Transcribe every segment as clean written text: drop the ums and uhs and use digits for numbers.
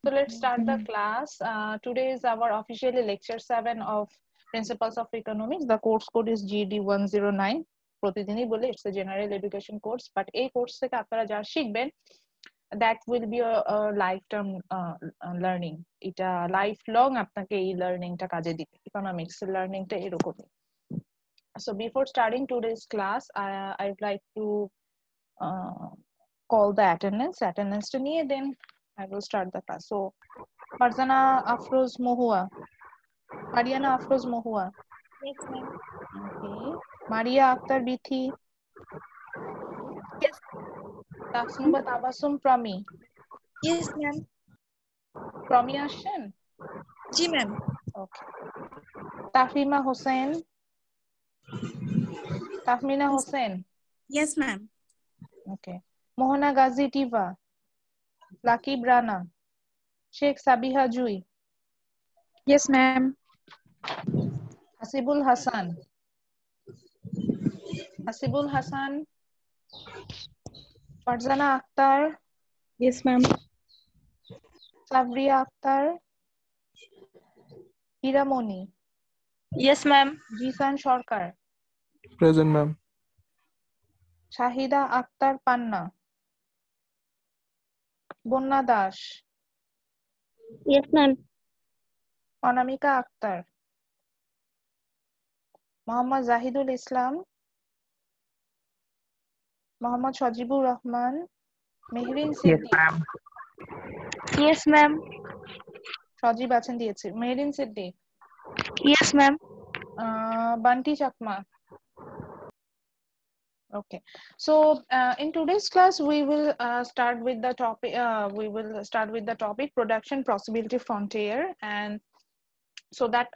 So let's start the class. Today is our officially lecture 7 of Principles of Economics. The course code is GD 109. প্রতিদিনই বলে it's a general education course, but এই course থেকে আপনারা যা শিখবেন that will be a lifetime learning. এটা lifelong আপনাকে এই লার্নিংটা কাজে দিবে। Economics লার্নিংটা এরকমই। So before starting today's class, I would like to call the attendance টা নিয়ে then I will start the class. So Farzana Afroz Mohua. Mariana Afroz Mohua. Yes, ma'am. Okay. Maria Akhtar Bithi. Yes. Tasnuba Tabasum Prami. Yes, ma'am. Prami আসছেন? জি ma'am. Okay. Tafrima Hussain. Tafmina Hussain. Yes, ma'am. Okay. Mohana Ghazi Tiva. Lucky Brana. Sheikh Sabiha Jui. Yes, ma'am. Hasibul Hassan. Hasibul Hassan. Farzana Akhtar. Yes, ma'am. Sabria Akhtar. Hiramoni. Yes, ma'am. Jisan Sharkar. Present, ma'am. Shahida Akhtar Panna. Bonna Das. Yes, ma'am. Anamika Akhtar. Muhammad Zahidul Islam. Muhammad Shajibur Rahman. Mehrin Siddiq. ma'am. Yes, ma'am. সজীব আছেন দিয়েছে Mehreen Siddique Yes, ma'am. Bunty Chakma okay so in today's class we will start with the topic production possibility frontier and so that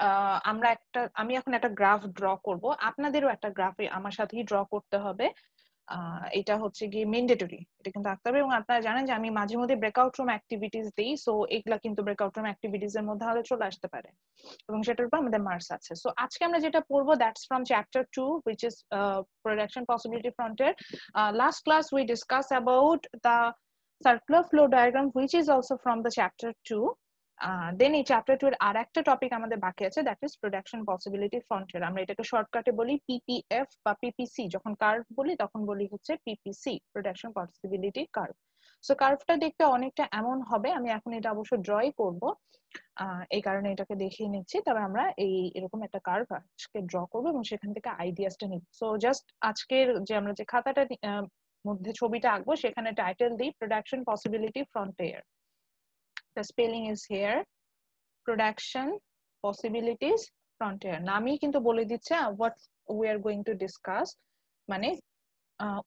আমি এখন একটা graph draw করব আপনাদেরও একটা গ্রাফে আমার সাথেই ড্র করতে হবে এটা হচ্ছে কি ম্যান্ডেটরি এটা কিন্তু আঁকতে হবে এবং আপনারা জানেন যে আমি মাঝে মধ্যে ব্রেকআউট রুম অ্যাক্টিভিটিস দেই সো এগুলা কিন্তু ব্রেকআউট রুম অ্যাক্টিভিটিস এর মধ্যে আলো চলে আসতে পারে এবং সেটার উপর আমাদের মার্কস আছে সো আজকে আমরা যেটা পড়বো that's from chapter 2 which is production possibility frontier last class we discussed about the circular flow diagram which is also from the chapter 2 দেন এই চ্যাপ্টার 2 এর আরেকটা টপিক আমাদের বাকি আছে that is production possibility frontier আমরা এটাকে শর্টকাটে বলি পিপিএফ বা পিপিসি যখন কার্ভ বলি তখন বলি হচ্ছে PPC production possibility curve so কার্ভটা দেখতে অনেকটা এমন হবে আমি এখন এটা অবশ্য ড্রই করব এই কারণে এটাকে দেখিয়ে নিচ্ছি তবে আমরা এরকম একটা কার্ভ আজকে ড্র করব এবং সেখান থেকে আইডিয়াসটা নিব সো জাস্ট আজকের যে আমরা যে খাতাটা মধ্যে ছবিটা আঁকবো সেখানে টাইটেল দিই production possibility frontier the spelling is here production possibilities frontier নামই কিন্তু বলে দিচ্ছে what we are going to discuss মানে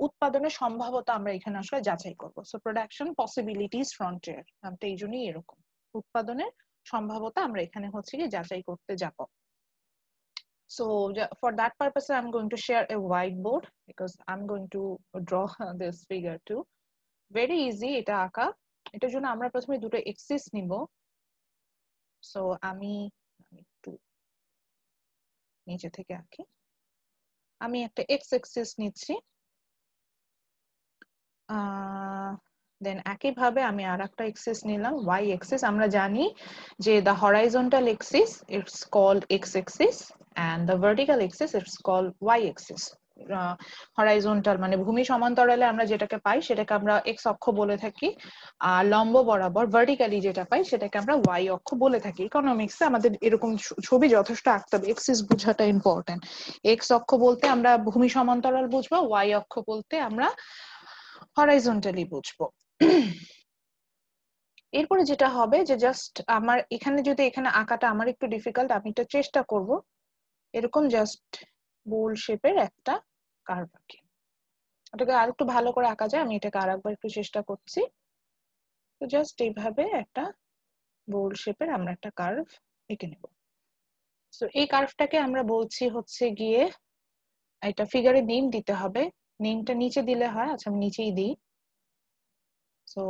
উৎপাদনের সম্ভাবনা আমরা এখানে আসলে যাচাই করব সো প্রোডাকশন পসিবিলিটিস ফ্রন্টিয়ার নামটা এইজন্যই এরকম উৎপাদনের সম্ভাবনা আমরা এখানে হচ্ছে কি যাচাই করতে যাব so for that purpose I'm going to share a whiteboard because I'm going to draw this figure too very easy এটা আঁকা এটার জন্য আমরা প্রথমে দুটো এক্সিস নিব সো আমি একটু নিচে থেকে আঁকি আমি একটা এক্স এক্সিস নিচ্ছি দেন একইভাবে আমি আরেকটা এক্সিস নিলাম ওয়াই এক্সিস আমরা জানি যে the horizontal axis it's called x axis and the vertical axis it's called y axis horizontal মানে ভূমি সমান্তরালে আমরা যেটাকে পাই সেটাকে আমরা এক্স অক্ষ বলে থাকি আর লম্ব বরাবর ভার্টিক্যালি যেটা পাই সেটাকে আমরা ওয়াই অক্ষ বলে থাকি ইকোনমিক্সে আমাদের এরকম ছবি যথেষ্ট আঁকতে হবে এক্সিস বোঝাটা ইম্পর্টেন্ট এক্স অক্ষ বলতে আমরা ভূমি সমান্তরাল বুঝবো ওয়াই অক্ষ বলতে আমরা হরাইজন্টালি বুঝবো এরপরে যেটা হবে যে জাস্ট আমার এখানে যদি এখানে আঁকাটা আমার একটু ডিফিকাল্ট আমি এটা চেষ্টা করব এরকম জাস্ট বোল শেপের একটা কার্ভ আঁকি এটাকে আর একটু ভালো করে আঁকা যায় আমি এটাকে আরেকবার একটু চেষ্টা করছি তো জাস্ট এইভাবে একটা বোল শেপের আমরা একটা কার্ভ এঁকে নেব সো এই কার্ভটাকে আমরা বলছি হচ্ছে গিয়ে এটা ফিগারে নেম দিতে হবে নেমটা নিচে দিলে হয় আচ্ছা আমি নিচেই দিই সো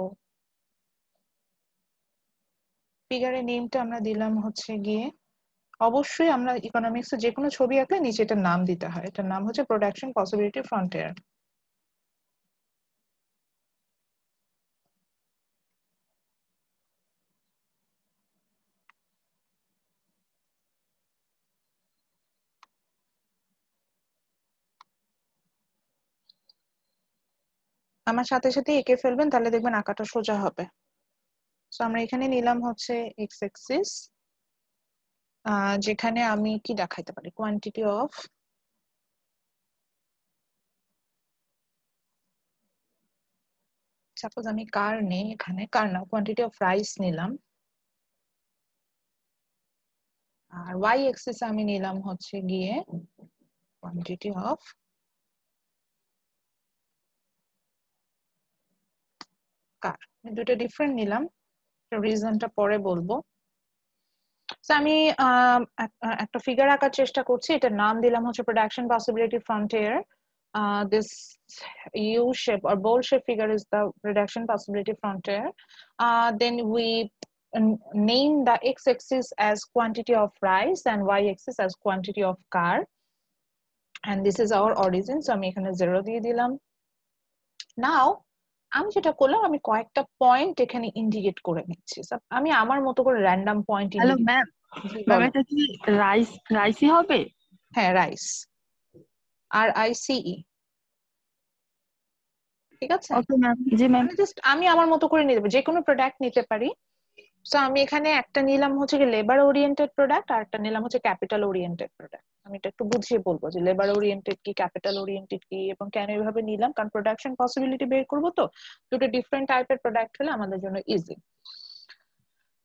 ফিগারে নেমটা আমরা দিলাম হচ্ছে গিয়ে অবশ্যই আমরা ইকোনমিক্সে যে কোনো ছবি আঁকলে নিচে এটার নাম দিতে হয় এটার নাম হচ্ছে প্রোডাকশন পসিবিলিটি ফ্রন্টিয়ার আমার সাথে সাথে এঁকে ফেলবেন, তাহলে দেখবেন আঁকাটা সোজা হবে। সো আমরা এখানে নিলাম হচ্ছে এক্স অ্যাক্সিস, যেখানে আমি কি দেখাইতে পারি, কোয়ান্টিটি অফ সাপোজ আমি কার নেই, এখানে কার না, কোয়ান্টিটি অফ রাইস নিলাম। আর ওয়াই এক্সিস আমি নিলাম হচ্ছে গিয়ে কোয়ান্টিটি অফ কার। দুটো ডিফারেন্ট নিলাম, রিজনটা পরে বলবো। আমি একটা ফিগার আঁকার চেষ্টা করছি, এটার নাম দিলাম হচ্ছে production possibility frontier. This U shape or bowl shape figure is the production possibility frontier. Then we name the x-axis as quantity of rice and y-axis as quantity of car. And this is our origin. So আমি এখানে 0 দিয়ে দিলাম। Now আমি যেটা করলাম, আমি কয়েকটা point এখানে ইন্ডিকেট করে নিচ্ছি। আমি আমার মতো করে random point hello indicate. Ma'am, ma'am এটা কি রাইসই হবে? হ্যাঁ, রাইস, RICE, ঠিক আছে। ওকে ম্যাম, জি ম্যাম। মানে জাস্ট আমি আমার মতো করে নিতে পারি, যে কোনো প্রোডাক্ট নিতে পারি। সো আমি এখানে একটা নিলাম হচ্ছে কি লেবার ওরিয়েন্টেড প্রোডাক্ট, আর একটা নিলাম হচ্ছে ক্যাপিটাল ওরিয়েন্টেড প্রোডাক্ট। আমি এটা একটু বুঝিয়ে বলবো যে লেবার ওরিয়েন্টেড কি, ক্যাপিটাল ওরিয়েন্টেড কি, এবং কেন এইভাবে নিলাম। কারণ প্রোডাকশন পসিবিলিটি বের করবো, তো দুটো ডিফারেন্ট টাইপের প্রোডাক্ট হলে আমাদের জন্য ইজি।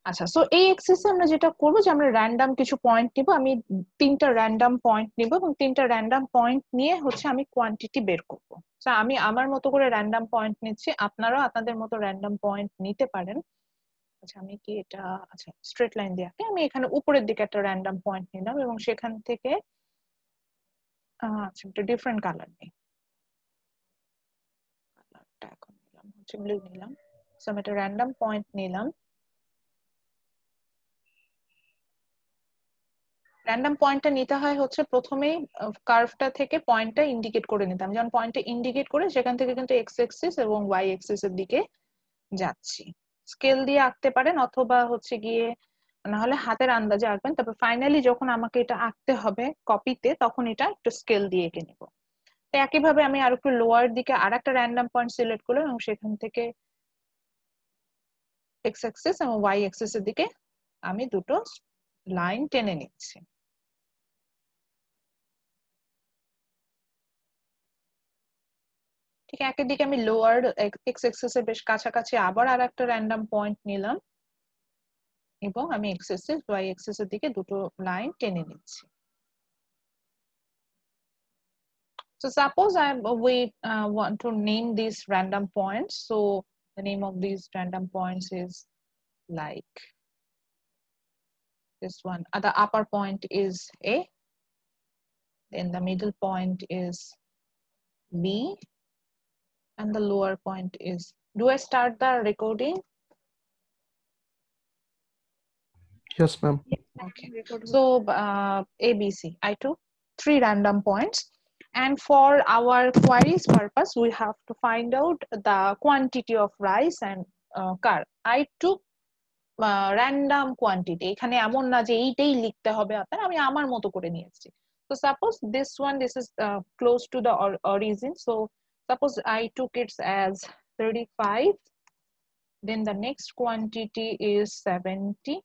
আচ্ছা, সো এই এক্সারসাইজে আমরা যেটা করবো যে আমরা র্যান্ডম কিছু পয়েন্ট নিব। আমি 3টা র্যান্ডম পয়েন্ট নিব, এবং 3টা র্যান্ডম পয়েন্ট নিয়ে হচ্ছে আমি কোয়ান্টিটি বের করব। তো আমি আমার মতো করে র্যান্ডম পয়েন্ট নিচ্ছি, আপনারাও আপনাদের মতো র্যান্ডম পয়েন্ট নিতে পারেন। আচ্ছা, আমি কি এটা, আচ্ছা স্ট্রেট লাইন দিয়ে আঁকি। আমি এখানে উপরের দিকে একটা র্যান্ডম পয়েন্ট নিলাম, এবং সেখান থেকে আচ্ছা একটা ডিফারেন্ট কালার নেই, কালারটা এখন নিলাম হচ্ছে ব্লু নিলাম। সো আমি একটা র্যান্ডম পয়েন্ট নিলাম। র্যান্ডম পয়েন্টটা নিতে হয় হচ্ছে প্রথমেই কার্ভটা থেকে পয়েন্টটা ইন্ডিকেট করে নিতাম। যেমন পয়েন্টটা ইন্ডিকেট করে সেখান থেকে কিন্তু এক্স এক্সিস এবং ওয়াই এক্সিস এর দিকে যাচ্ছি। স্কেল দিয়ে আঁকতে পারেন, অথবা হচ্ছে গিয়ে না হলে হাতের আন্দাজে আঁকবেন। তারপর ফাইনালি যখন আমাকে এটা আঁকতে হবে কপিতে, তখন এটা একটু স্কেল দিয়ে এঁকে নিব। তো একইভাবে আমি আর একটু লোয়ার দিকে আর একটা র্যান্ডম পয়েন্ট সিলেক্ট করলাম, এবং সেখান থেকে এক্স এক্সিস এবং ওয়াই এক্সিস এর দিকে আমি দুটো লাইন টেনে নিচ্ছি। ঠিক একই দিকে আমি লোয়ার এক্স এক্সিস এর বেশ কাছাকাছি আবার আর একটা র্যান্ডম পয়েন্ট নিলাম, এবং আমি এক্স এক্সিস ওয়াই এক্সিস এর দিকে দুটো লাইন টেনে নিচ্ছি। So suppose we want to name these random points. So the name of these random points is like this one. The upper point is A, then the middle point is B, and the lower point is. Do I start the recording? Yes, ma'am. Okay. So A, B, C. I took 3 random points. And for our queries purpose, we have to find out the quantity of rice and car. I took random quantity. এখানে এমন না যে এইটাই লিখতে হবে আপনার, আমি আমার মতো করে নিয়েছি। So suppose this one, this is close to the origin. So suppose I took it as 35. Then the next quantity is 70.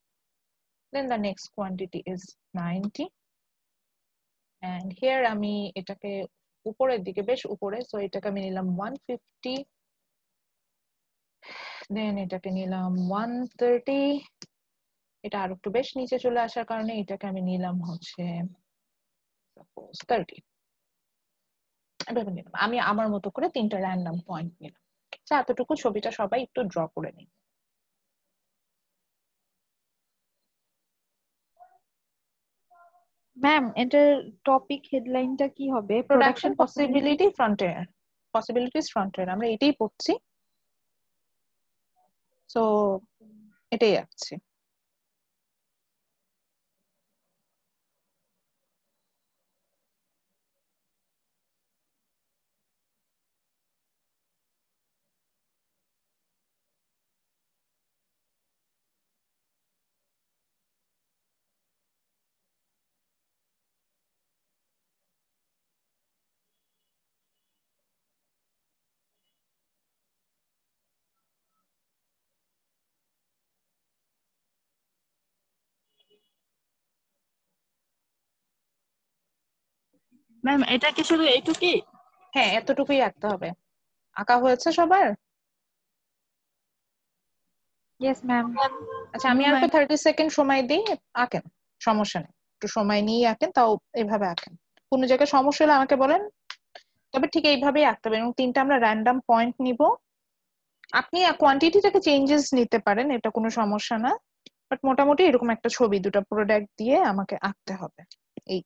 Then the next quantity is 90. And here আমি এটাকে উপরের দিকে, বেশ উপরে, সো এটাকে আমি নিলাম 150, দেন এটাকে নিলাম 130, এটা আর একটু বেশ নিচে চলে আসার কারণে এটাকে আমি নিলাম হচ্ছে সাপোজ 30। এভাবে নিলাম, আমি আমার মতো করে 3টা র্যান্ডম পয়েন্ট নিলাম। আচ্ছা, এতটুকু ছবিটা সবাই একটু ড্র করে নিন। ম্যাম এটার টপিক হেডলাইনটা কি হবে? Production possibility frontier, possibilities frontier, আমরা এটাই পড়ছি। সো এটাই আছে। ম্যাম এটা কি শুধু এইটুকুই? হ্যাঁ, এতটুকুই আঁকতে হবে। আঁকা হয়েছে সবার? Yes ma'am. আচ্ছা, আমি আর 30 সেকেন্ড সময় দিই, আঁকেন, সমস্যা নেই। একটু সময় নিয়ে আঁকেন, তাও এভাবে আঁকেন। কোনো জায়গায় সমস্যা হলে আমাকে বলেন, তবে ঠিক এইভাবেই আঁকতে হবে। এবং 3টা আমরা র্যান্ডম পয়েন্ট নিব। আপনি কোয়ান্টিটিটাকে চেঞ্জেস নিতে পারেন, এটা কোনো সমস্যা না, বাট মোটামুটি এরকম একটা ছবি দুটো প্রোডাক্ট দিয়ে আমাকে আঁকতে হবে। এই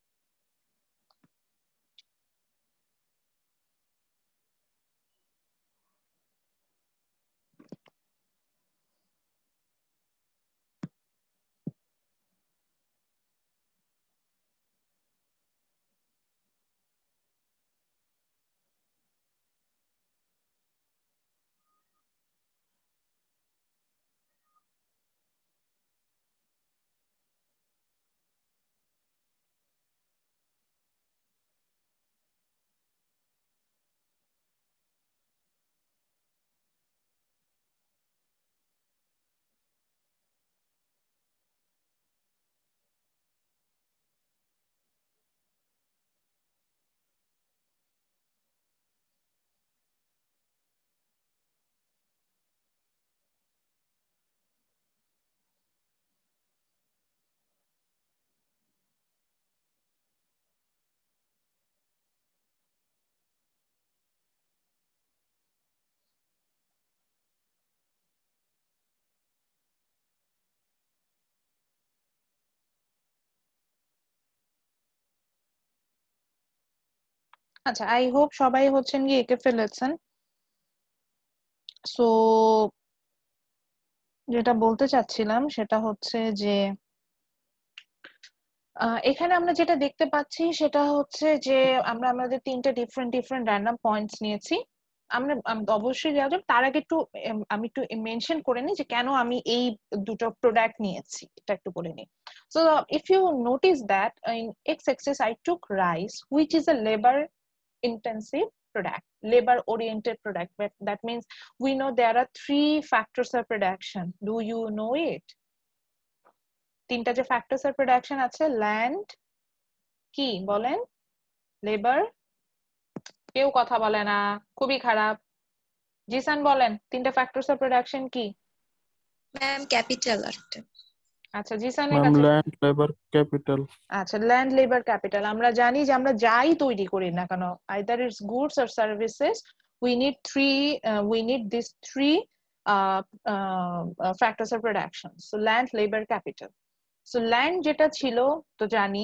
আচ্ছা, আই হোপ সবাই হচ্ছেন গিয়ে এঁকে ফেলেছেন। সো যেটা বলতে চাচ্ছিলাম সেটা হচ্ছে যে এখানে আমরা যেটা দেখতে পাচ্ছি সেটা হচ্ছে যে আমরা আমাদের 3টে ডিফারেন্ট র্যান্ডম পয়েন্টস নিয়েছি। আমরা অবশ্যই যাওয়া যাবে, তার আগে একটু আমি একটু মেনশন করে নিই যে কেন আমি এই দুটো প্রোডাক্ট নিয়েছি, এটা একটু বলে নিই। So if you notice that in X axis I took rice which is a labour intensive product, labor oriented product. That means we know there are 3 factors of production. Do you know it? 3টা যে factors of production আছে, land, কি বলেন, labour, কেউ কথা বলে না, খুবই খারাপ। জিসান বলেন 3টা factors of production কি? ম্যাম ক্যাপিটাল আরটা। আচ্ছা, জিসানের ম্যাম কাছে। Land labour capital. আচ্ছা, ল্যান্ড লেবার ক্যাপিটাল। আমরা জানি যে আমরা যাই তৈরি করি না কেন, either it's goods or services, we need these three factors of production. So land, labor, capital. So land যেটা ছিল তো জানি,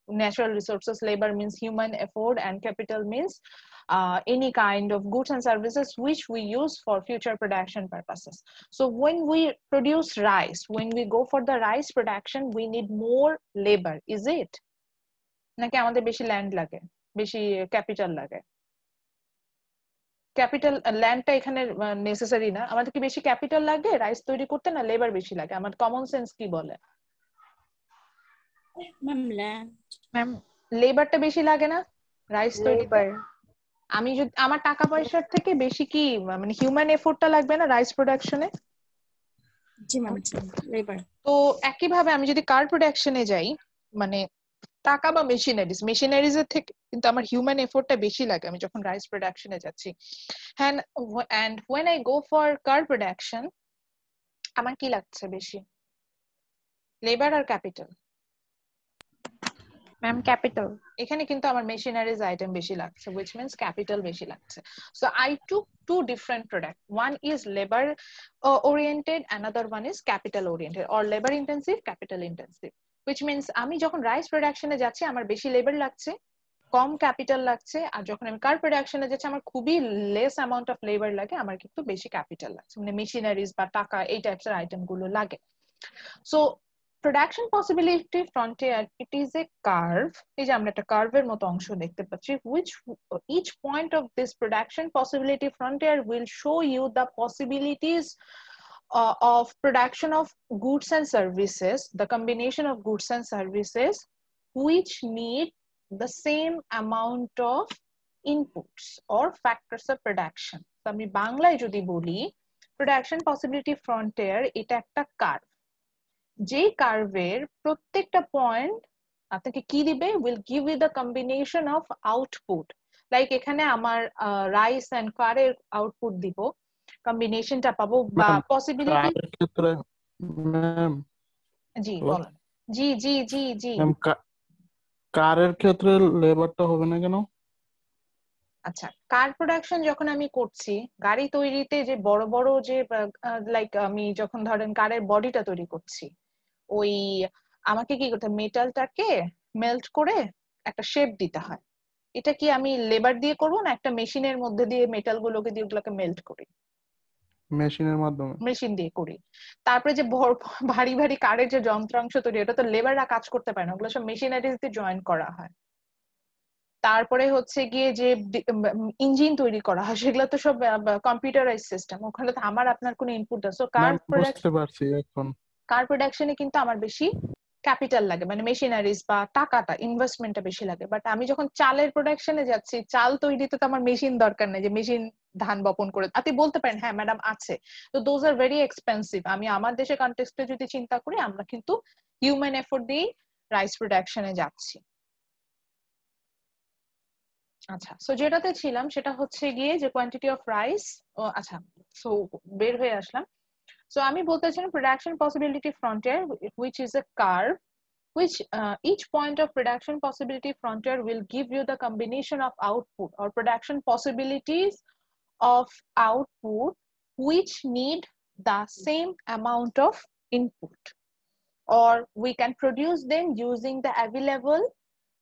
natural resources, labor means human effort, and capital means any kind of goods and services which we use for future production purposes. So when we produce rice, when we go for the rice production, we need more labor, is it? নাকি আমাদের বেশি land লাগে, বেশি capital লাগে? Capital, ল্যান্ডটা এখানে necessary না। আমাদের কি বেশি ক্যাপিটাল লাগে রাইস তৈরি করতে, না লেবার বেশি লাগে? আমার কমন সেন্স কি বলে? Ma'am land. ম্যাম লেবারটা বেশি লাগে না রাইস তৈরিতে? আমি যদি আমার টাকা পয়সার থেকে বেশি কি মানে হিউম্যান এফোর্টটা লাগবে না রাইস প্রোডাকশনে? জি ম্যাম, লেবার। তো একইভাবে আমি যদি কার প্রোডাকশনে যাই, মানে টাকা বা মেশিনারিজ এর থেকে কিন্তু আমার হিউম্যান এফোর্টটা বেশি লাগে আমি যখন রাইস প্রোডাকশনে যাচ্ছি। and when I go for car production, আমার কি লাগছে বেশি, লেবার আর ক্যাপিটাল? Ma'am capital. এখানে কিন্তু আমার মেশিনারিজ আইটেম বেশি লাগছে, which means capital বেশি লাগছে. So I took 2 different products. One is labor oriented, another one is capital oriented, or labor intensive, capital intensive, which means আমি যখন রাইস প্রোডাকশনে যাচ্ছি আমার বেশি লেবার লাগছে, কম ক্যাপিটাল লাগছে, আর যখন আমি কার প্রোডাকশনে যাচ্ছি আমার খুবই লেস অ্যামাউন্ট অফ লেবার লাগে, আমার কিন্তু বেশি ক্যাপিটাল লাগছে, মানে মেশিনারিজ বা টাকা এই টাইপসের আইটেম গুলো লাগে। So production possibility frontier, it is a curve. এই যে আমরা একটা কার্ভের মতো অংশ দেখতে পাচ্ছি, which each point of this production possibility frontier will show you the possibilities of production of goods and services, the combination of goods and services which need the same amount of inputs or factors of production. তো আমি বাংলায় যদি বলি, production possibility frontier এটা একটা curve, যে কার্ভের প্রত্যেকটা পয়েন্ট আপনাকে কি দিবে, will give you the combination of output. Like এখানে আমার রাইস এন্ড কারের আউটপুট দিব, কম্বিনেশনটা পাবো বা ম্যাম পসিবিলিটি। কারের ক্ষেত্রে ম্যাম জি হ্যালো বলেন। জি জি জি জি ম্যাম কারের ক্ষেত্রে লেবারটা হবে না কেন? আচ্ছা, কার প্রোডাকশন যখন আমি করছি, গাড়ি তৈরিতে যে বড় বড় যে লাইক আমি যখন ধরেন কারের বডিটা তৈরি করছি, ওই আমাকে কি করতে, মেটালটাকে মেল্ট করে একটা শেপ দিতে হয়। এটা কি আমি লেবার দিয়ে করবো না একটা মেশিনের মধ্যে দিয়ে মেটাল গুলোকে দিয়ে ওগুলোকে মেল্ট করি? মেশিনের মাধ্যমে। মেশিন দিয়ে করি। তারপরে যে ভারী ভারী কারের যে যন্ত্রাংশ তৈরি, এটা তো লেবাররা কাজ করতে পারে না, ওগুলো সব মেশিনারিজ দিয়ে জয়েন করা হয়। তারপরে হচ্ছে গিয়ে যে ইঞ্জিন তৈরি করা হয়, সেগুলো তো সব কম্পিউটারাইজ সিস্টেম, ওখানে তো আমার আপনার কোনো ইনপুট আছে। ম্যাম বুঝতে পারছি এখন। কার প্রোডাকশনে কিন্তু আমার বেশি ক্যাপিটাল লাগে, মানে মেশিনারিজ বা টাকাটা, ইনভেস্টমেন্টটা বেশি লাগে। বাট আমি যখন চালের প্রোডাকশনে যাচ্ছি, চাল তৈরিতে তো আমার মেশিন দরকার নেই যে মেশিন ধান বপন করে। আপনি বলতে পারেন হ্যাঁ ম্যাডাম আছে, তো দোজ আর ভেরি এক্সপেন্সিভ। আমি আমার দেশের কনটেক্সটে যদি চিন্তা করি, আমরা কিন্তু হিউম্যান এফোর্ট দিয়ে রাইস প্রোডাকশনে যাচ্ছি। আচ্ছা, সো যেটাতে ছিলাম সেটা হচ্ছে গিয়ে যে কোয়ান্টিটি অফ রাইস। আচ্ছা, সো বের হয়ে আসলাম। সো আমি বলতে চাই production possibility frontier, which is a curve which each point of production possibility frontier will give you the combination of output or production possibilities of output which need the same amount of input, or we can produce them using the available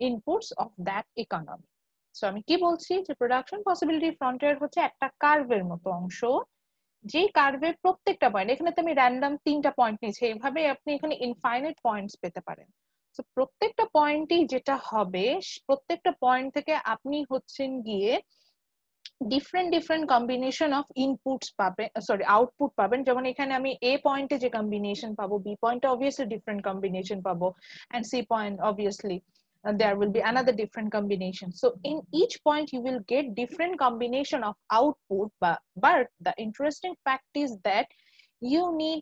inputs of that economy. So আমি কি বলছি যে production possibility frontier হচ্ছে একটা কার্ভের মতো অংশ, যে কার্ভের প্রত্যেকটা পয়েন্ট, এখানে তো আমি র্যান্ডম 3টা পয়েন্ট নিয়েছি, এইভাবে আপনি এখানে ইনফাইনাইট পয়েন্টস পেতে পারেন। তো প্রত্যেকটা পয়েন্টই যেটা হবে, প্রত্যেকটা পয়েন্ট থেকে আপনি হচ্ছেন গিয়ে different different combination of inputs পাবেন, সরি আউটপুট পাবেন। যেমন এখানে আমি এ পয়েন্টে যে কম্বিনেশন পাবো, বি পয়েন্টে অবভিয়াসলি ডিফারেন্ট কম্বিনেশন পাবো, and C point obviously there will be another different combination. So in each point you will get different combination of output, but the interesting fact is that you need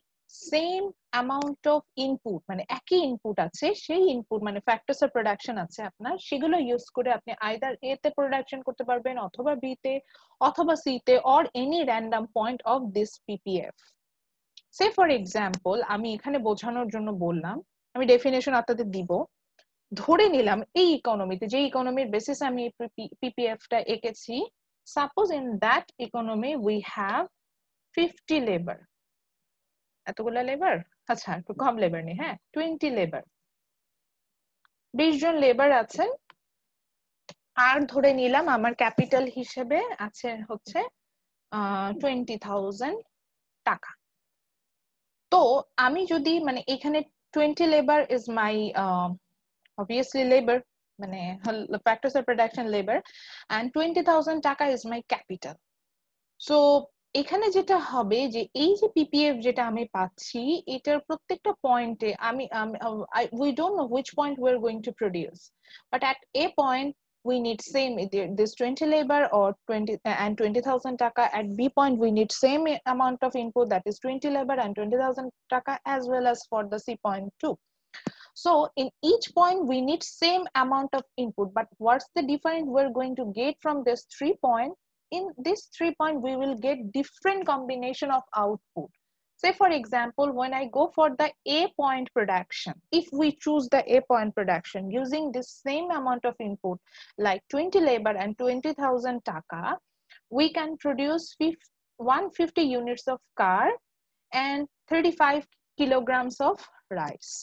same amount of input, মানে একই input আছে, সেই input মানে factors of production আছে আপনার, সেগুলো use করে আপনি আইদার এ তে প্রোডাকশন করতে পারবেন, অথবা বি তে, অথবা সি তে, or any random point of this PPF. Say for example আমি এখানে বোঝানোর জন্য বললাম, আমি ডেফিনেশন আপনাদের দিব। ধরে নিলাম এই ইকোনমিতে, যে ইকোনমির বেসিস আমি পিপিএফ টা এঁকেছি, suppose in that economy we have 50 labour. এতগুলা লেবার, আচ্ছা একটু কম লেবার নেই, হ্যাঁ 20 লেবার, 20 জন লেবার আছেন। আর ধরে নিলাম আমার ক্যাপিটাল হিসেবে আছে হচ্ছে 20,000 টাকা। তো আমি যদি মানে এখানে 20 labour is my obviously labour, মানে factors of production labour, and 20,000 টাকা ইজ মাই ক্যাপিটাল। সো এখানে যেটা হবে যে এই যে পিপিএফ যেটা আমি পাচ্ছি, এটার প্রত্যেকটা পয়েন্টে আমি we don't know which point we're going to produce, but at a point we need same this 20 labor or 20 and 20,000 taka. At B point we need same amount of input, that is 20 labor and 20,000 taka, as well as for the C point too. So in each point we need same amount of input, but what's the difference we're going to get from this 3 point? In this 3 point we will get different combination of output. Say for example, when I go for the A point production, if we choose the A point production using this same amount of input like 20 labor and 20,000 taka, we can produce 150 units of car and 35 kilograms of rice.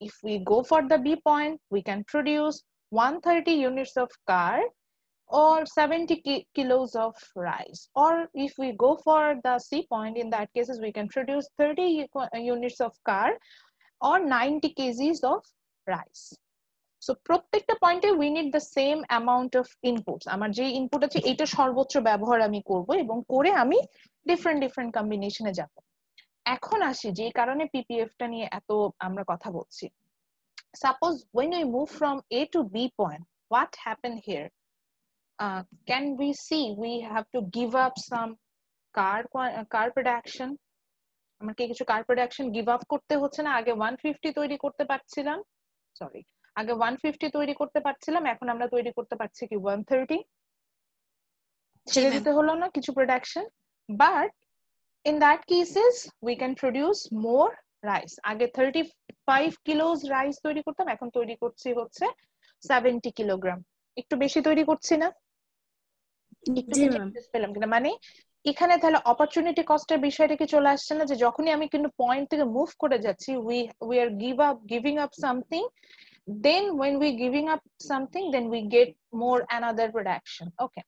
If we go for the B point, we can produce 130 units of car or 70 kilos of rice. Or if we go for the C point, in that cases we can produce 30 units of car or 90 kgs of rice. So প্রত্যেকটা পয়েন্টে we need the same amount of inputs. আমার যে input আছে এটা সর্বোচ্চ ব্যবহার আমি করব, এবং করে আমি ডিফারেন্ট ডিফারেন্ট কম্বিনেশনে যাব। এখন আসি যে কারণে পিপিএফ টা নিয়ে এত আমরা কথা বলছি। Suppose when we move from A to B point, what happened here? Can we see we have to give up some car production? আমাকে কিছু কার প্রোডাকশন গিভ আপ করতে হচ্ছে না? আগে 150 তৈরি করতে পারছিলাম, সরি আগে 150 তৈরি করতে পারছিলাম, এখন আমরা তৈরি করতে পারছি কি 130। ছেড়ে দিতে হলো না কিছু production, but in that cases we can produce more rice. আগে 35 কিলোস রাইস তৈরি করতাম, এখন তৈরি করছি হচ্ছে 70 কিলোগ্রাম। একটু বেশি তৈরি করছি না? একটু জি কি ম্যাম। চেঞ্জেস পেলাম কিনা? মানে এখানে তাহলে অপরচুনিটি কস্টের বিষয়টা কি চলে আসছে না, যে যখনই আমি কিন্তু পয়েন্ট থেকে মুভ করে যাচ্ছি, we are giving up something, then when we giving up something, then we get more another production. Okay,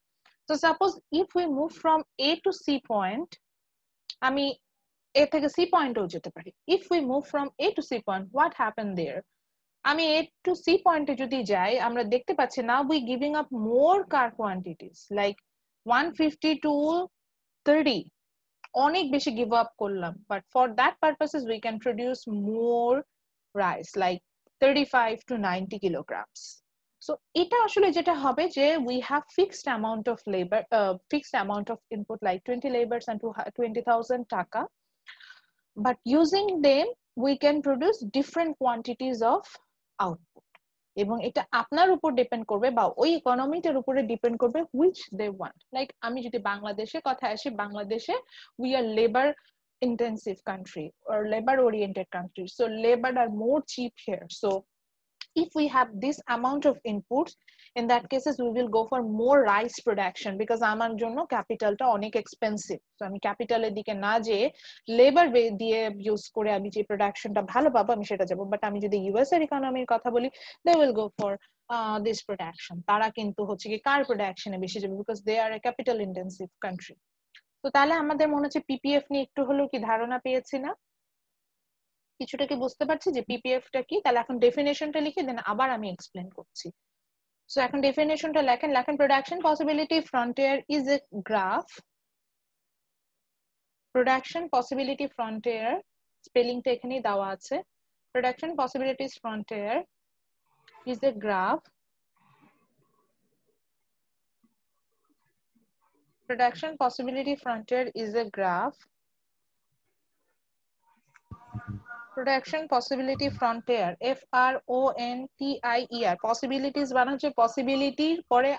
so suppose if we move from A to C point, আমি A থেকে C পয়েন্টেও যেতে পারি। If we move from A to C point, what happened there? আমি A to C পয়েন্টে যদি যাই, আমরা দেখতে পাচ্ছি now we giving up more car quantities like 150 to 30, অনেক বেশি give up করলাম, but for that purposes we can produce more rice like 35 to 90 kilograms. So এটা আসলে যেটা হবে যে we have fixed amount of labor, fixed amount of input like 20 labors and 20,000 টাকা, but using them we can produce different quantities of output. এবং এটা আপনার উপর ডিপেন্ড করবে বা ওই ইকোনমিটার উপরে ডিপেন্ড করবে which they want. লাইক আমি যদি বাংলাদেশে কথা আসি, বাংলাদেশে we are labor intensive country or labor oriented country, so labor are more cheap here. So if we have this amount of inputs, in that cases we will go for more rice production because আমার জন্য ক্যাপিটালটা অনেক expensive. So আমি ক্যাপিটালের দিকে না যেয়ে labour দিয়ে use করে আমি যে প্রোডাকশনটা ভালো পাবো আমি সেটা যাবো। বাট আমি যদি ইউএস এর ইকোনমির কথা বলি, they will go for this production. তারা কিন্তু হচ্ছে কি কার প্রোডাকশনে বেশি যাবে because they are a capital intensive country. তো তাহলে আমাদের মনে হচ্ছে পিপিএফ নিয়ে একটু হলেও কি ধারণা পেয়েছি না? কিছুটা কি বুঝতে পারছি যে পিপিএফ টা কি? তাহলে এখন ডেফিনেশনটা লিখে দেন, আবার আমি এক্সপ্লেন করছি। সো এখন ডেফিনেশনটা লেখেন production possibility frontier is a graph. Production possibility frontier স্পেলিংটা এখানেই দেওয়া আছে। Production possibilities frontier is a graph. Production possibility frontier is a graph. Production possibility frontier, FRONTIER, possibilities বানান হচ্ছে possibility পরে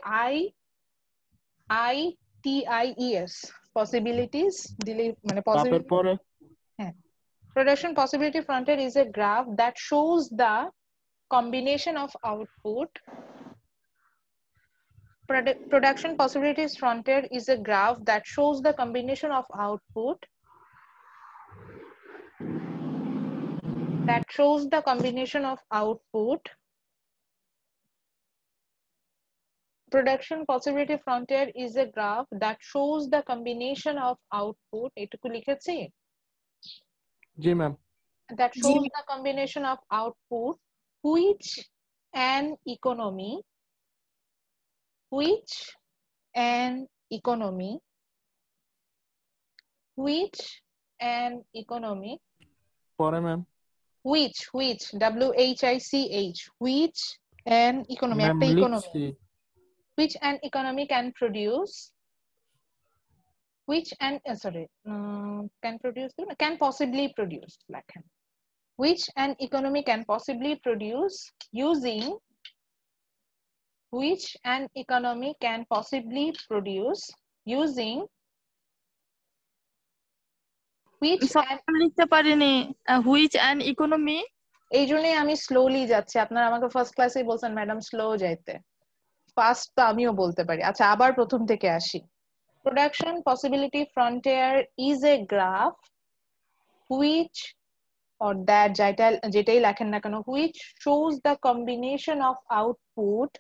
ITIES, possibilities দিলে মানে তারপর possibility। পরে হ্যাঁ, production possibility frontier is a graph that shows the combination of output. Production possibilities frontier is a graph that shows the combination of output Production possibility frontier is a graph that shows the combination of output. এটুকু লিখেছি? জি ma'am. That shows the combination of output which an economy পরে ma'am. which WHICH which an economy ma'am একটা economy লিখছি। which an economy can produce which an can produce can possibly produce লেখেন which an economy can possibly produce using which an economy can possibly produce using which an লিখতে পারিনি which an economy. এই জন্যই আমি slowly যাচ্ছি, আপনারা আমাকে first ক্লাসেই বলছেন ম্যাডাম স্লো যাইতে, ফাস্ট তো আমিও বলতে পারি। আচ্ছা আবার প্রথম থেকে আসি। Production possibility frontier is a graph which or that যেটাই লেখেন না কেন which shows the combination of output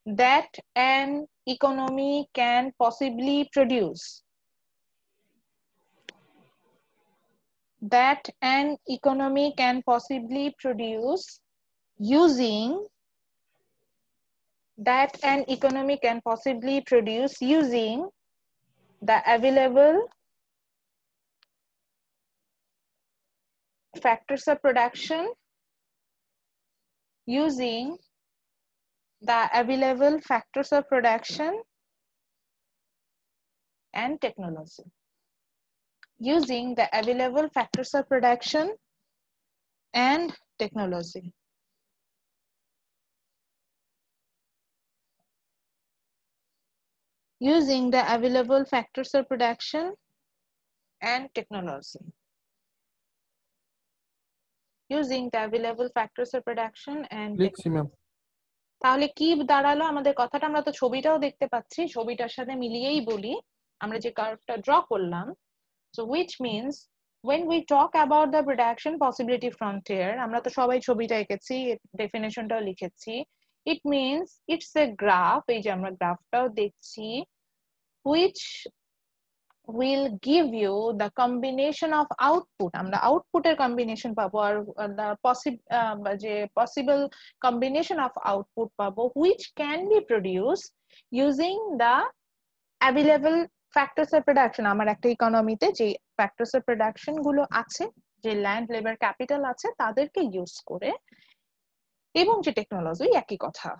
that an economy can possibly produce using the available factors of production and technology. Using the available factors of production and technology. using the available factors of production and technology. Using the available factors of production and লিখছি ma'am. তাহলে কি দাঁড়ালো আমাদের কথাটা? আমরা তো ছবিটাও দেখতে পাচ্ছি, ছবিটার সাথে মিলিয়েই বলি আমরা যে কার্ভটা ড্র করলাম। So which means when we talk about the production possibility frontier, আমরা তো সবাই ছবিটা এঁকেছি, ডেফিনেশনটাও লিখেছি। It means it's a graph, এই যে আমরা গ্রাফটাও দেখছি, which will give you the combination of output. আমরা আউটপুটের কম্বিনেশন পাবো আর the possible combination of output পাবো which can be produced using the available factors of production. আমার একটা ইকোনমিতে যে factors of production গুলো আছে, যে ল্যান্ড লেবার ক্যাপিটাল আছে, তাদেরকে ইউজ করে, এবং যে টেকনোলজি, একই কথা,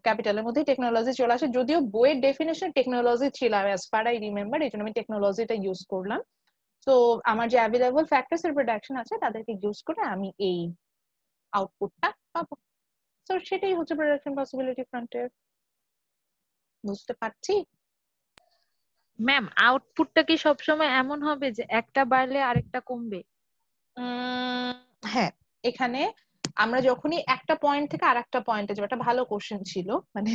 ক্যাপিটালের মধ্যে টেকনোলজি চলে আসে, যদিও বইয়ের ডেফিনেশন টেকনোলজি ছিল as far I remember, এই জন্য আমি টেকনোলজিটা ইউজ করলাম। তো আমার যে অ্যাভেলেবল ফ্যাক্টরস এর প্রোডাকশন আছে তাদেরকে ইউজ করে আমি এই আউটপুটটা পাবো। তো সেটাই হচ্ছে প্রোডাকশন পসিবিলিটি ফ্রন্টিয়ার। বুঝতে পারছি ম্যাম? আউটপুটটা কি সবসময় এমন হবে যে একটা বাড়লে আরেকটা কমবে? হ্যাঁ, এখানে আমরা যখনই একটা পয়েন্ট থেকে আরেকটা পয়েন্টে যাবো, একটা ভালো কোশ্চেন ছিল, মানে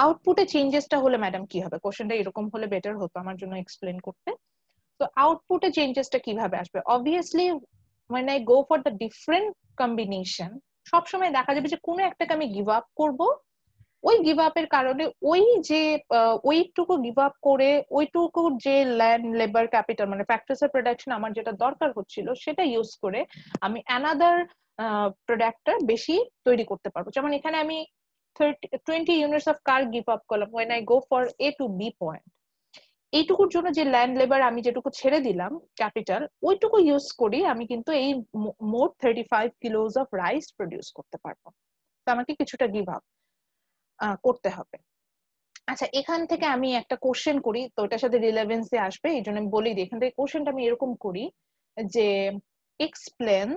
আউটপুটে চেঞ্জেসটা হলে ম্যাডাম কি হবে? কোশ্চেনটা এরকম হলে বেটার হতো আমার জন্য এক্সপ্লেন করতে। তো আউটপুটে চেঞ্জেসটা কিভাবে আসবে? Obviously when I go for the different combination, সবসময় দেখা যাবে যে কোনো একটাকে আমি গিভ আপ করবো, ওই গিভ আপের কারণে ওই যে ওইটুকু গিভ আপ করে ওইটুকু যে ল্যান্ড লেবার ক্যাপিটাল মানে ফ্যাক্টরস অফ প্রোডাকশন আমার যেটা দরকার হচ্ছিল সেটা ইউজ করে আমি অ্যানাদার প্রোডাক্টটা বেশি তৈরি করতে পারবো। যেমন এখানে আমি 20 units of car give up করলাম when I go for A to B point, এইটুকুর জন্য যে ল্যান্ড লেবার আমি যেটুকু ছেড়ে দিলাম ক্যাপিটাল, ওইটুকু ইউজ করি আমি কিন্তু এই মোট 35 কিলোস অফ রাইস প্রডিউস করতে পারবো। তো আমাকে কিছুটা গিভ আপ করতে হবে। আচ্ছা, এখান থেকে আমি একটা কোশ্চেন করি, তো ওটার সাথে রিলেভেন্সি আসবে, এই জন্য আমি বলি দিই। এখান থেকে কোশ্চেনটা আমি এরকম করি যে এক্সপ্লেন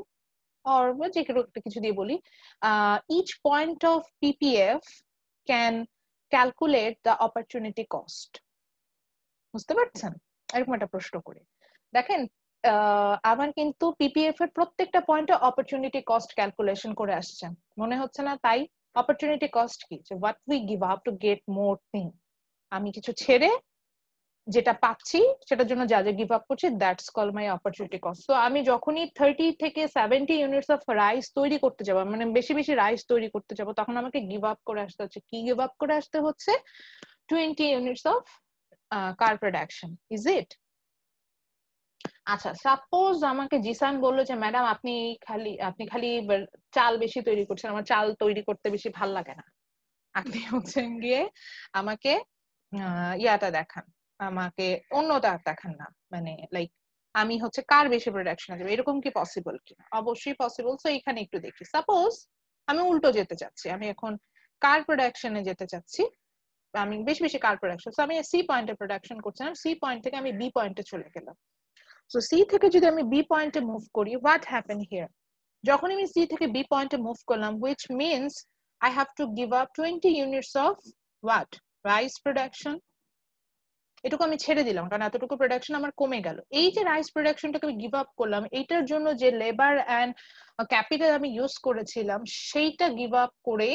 অর যে কিছু দিয়ে বলি, each point of PPF can calculate the opportunity cost. বুঝতে পারছেন? এরকম একটা প্রশ্ন করে দেখেন, আমার কিন্তু পিপিএফ এর প্রত্যেকটা পয়েন্টে অপরচুনিটি কস্ট ক্যালকুলেশন করে আসছে, মনে হচ্ছে না? তাই অপরচুনিটি কস্ট কি? যে what we give up to get more thing. আমি কিছু ছেড়ে যেটা পাচ্ছি সেটার জন্য যা যা গিভ আপ করছি, that's call my opportunity cost. তো আমি যখনই 30 থেকে 70 ইউনিটস অফ রাইস তৈরি করতে যাবো, মানে বেশি বেশি রাইস তৈরি করতে যাবো, তখন আমাকে গিভ আপ করে আসতে হচ্ছে। কি গিভ আপ করে আসতে হচ্ছে? 20 units of car production. Is ইট? আচ্ছা, সাপোজ আমাকে জিসান বললো যে ম্যাডাম আপনি খালি চাল বেশি তৈরি করছেন, আমার চাল তৈরি করতে বেশি ভাল লাগে না, আপনি হচ্ছেন গিয়ে আমাকে ইয়াটা দেখান, আমাকে অন্যটা দেখান না, মানে লাইক আমি হচ্ছে কার বেশি প্রোডাকশন দেবো, এরকম কি পসিবল কিনা? অবশ্যই পসিবল। তো এখানে একটু দেখি, সাপোজ আমি উল্টো যেতে চাচ্ছি, আমি এখন কার প্রোডাকশনে যেতে চাচ্ছি, আমি বেশি বেশি কার প্রোডাকশন, আমি সি পয়েন্টে প্রোডাকশন করছিলাম, সি পয়েন্ট থেকে আমি বি পয়েন্টে চলে গেলাম। সো সি থেকে যদি আমি বি পয়েন্টে মুভ করি, হোয়াট হ্যাপেন হিয়ার? যখন আমি সি থেকে বি পয়েন্টে মুভ করলাম, which means I have to give up 20 units of what? Rice production. এটুকু আমি ছেড়ে দিলাম কারণ এতটুকু প্রোডাকশন আমার কমে গেল। এই যে রাইস প্রোডাকশনটাকে আমি গিভ আপ করলাম, এইটার জন্য যে লেবার এন্ড ক্যাপিটাল আমি ইউজ করেছিলাম সেইটা গিভ আপ করে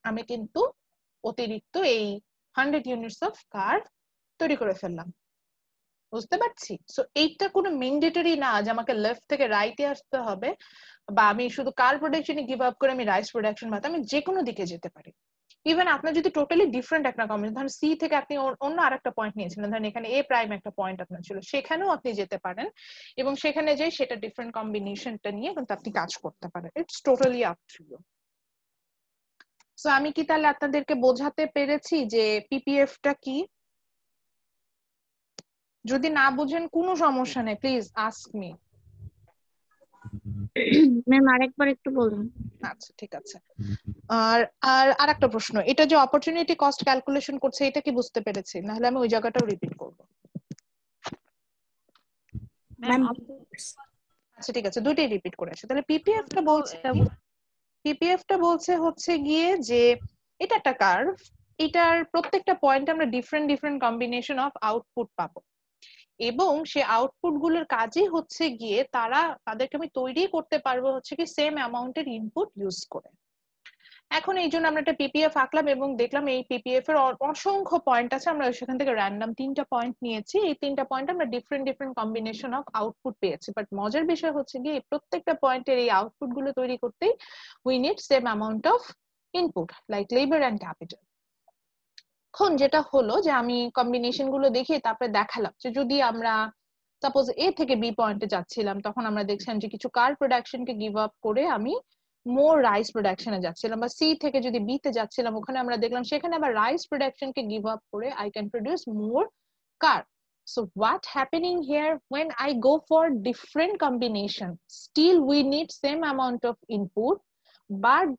আমি কিন্তু অতিরিক্ত এই 100 ইউনিটস অফ কার তৈরি করে ফেললাম। বুঝতে পারছি? সো এইটা কোনো ম্যান্ডেটরি না যে আমাকে লেফট থেকে রাইটে আসতে হবে, বা আমি শুধু কার প্রোডাকশনে গিভ আপ করে আমি রাইস প্রোডাকশন বাদ, আমি যে কোনো দিকে যেতে পারি। ইভেন আপনার যদি টোটালি ডিফারেন্ট একটা কম্বিনেশন, ধরেন সি থেকে আপনি অন্য আরেকটা পয়েন্ট নিয়েছিলেন, ধরেন এখানে এ প্রাইম একটা পয়েন্ট আপনার ছিল, সেখানেও আপনি যেতে পারেন এবং সেখানে যে সেটা ডিফারেন্ট কম্বিনেশনটা নিয়ে কিন্তু আপনি কাজ করতে পারেন। It's totally up to you. So আমি কি তাহলে আপনাদেরকে বোঝাতে পেরেছি যে পিপিএফটা কি? যদি না বুঝেন কোনো সমস্যা নেই, প্লিজ আস্ক মি। ম্যাম আরেকবার একটু বলুন। আচ্ছা, ঠিক আছে। আর আর আরেকটা প্রশ্ন, এটা যে অপরচুনিটি কস্ট ক্যালকুলেশন করছে, এটা কি বুঝতে পেরেছি? না হলে আমি ওই জায়গাটাও রিপিট করব। ম্যাম আচ্ছা, ঠিক আছে, দুইটাই রিপিট করে আসি। তাহলে পিপিএফটা বলছে হচ্ছে গিয়ে যে এটা একটা কার্ভ, এটার প্রত্যেকটা পয়েন্টে আমরা different different combination of output পাবো, এবং সে আউটপুট গুলোর কাজই হচ্ছে গিয়ে তাদেরকে আমি তৈরি করতে পারবো হচ্ছে কি সেম অ্যামাউন্টের ইনপুট ইউজ করে। এখন এই জন্য আমরা একটা পিপিএফ আঁকলাম এবং দেখলাম এই পিপিএফ এর অসংখ্য পয়েন্ট আছে, আমরা সেখান থেকে র্যান্ডম 3টা পয়েন্ট নিয়েছি। এই 3টা পয়েন্ট আমরা different different combination of output পেয়েছি, বাট মজার বিষয় হচ্ছে গিয়ে প্রত্যেকটা পয়েন্টের এই আউটপুট গুলো তৈরি করতেই we need same amount of input like labour and capital. এখন যেটা হলো যে আমি কম্বিনেশন গুলো দেখিয়ে তারপরে দেখালাম যে যদি আমরা সাপোজ এ থেকে বি পয়েন্টে যাচ্ছিলাম, তখন আমরা দেখছিলাম যে কিছু কার প্রোডাকশনকে গিভ আপ করে আমি মোর রাইস প্রোডাকশনে যাচ্ছিলাম, বা সি থেকে যদি বি তে যাচ্ছিলাম ওখানে আমরা দেখলাম সেখানে আবার রাইস প্রোডাকশনকে গিভ আপ করে I can produce more car. So what happening here when I go for different combination, still we need same amount of input, but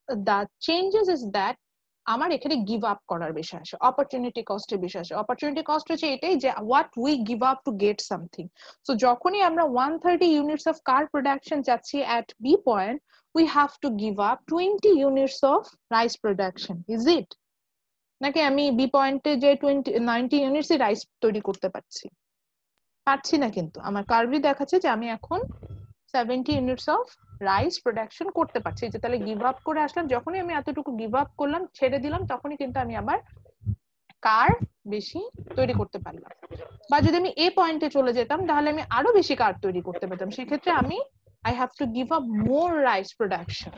the changes is that আমার এখানে গিভ আপ করার বিষয় আসে, opportunity কস্টের বিষয় আসে। Opportunity cost হচ্ছে এটাই যে what we give up to get something. So যখনই আমরা 130 ইউনিটস অফ কার প্রোডাকশন যাচ্ছি at B point, we have to give up 20 units of rice production, is it? নাকি আমি বি পয়েন্টে যে 90 ইউনিটস রাইস তৈরি করতে পারছি না, কিন্তু আমার কার্ভি দেখাচ্ছে যে আমি এখন 70 ইউনিটস অফ রাইস প্রোডাকশন করতে পারছি। যে তাহলে গিভ আপ করে আসলাম, যখনই আমি এতটুকু গিভ আপ করলাম, ছেড়ে দিলাম, তখনই কিন্তু আমি আবার কার বেশি তৈরি করতে পারলাম। বা যদি আমি এ পয়েন্টে চলে যেতাম তাহলে আমি আরো বেশি কার তৈরি করতে পারতাম, সেক্ষেত্রে আমি I have to give up more rice production.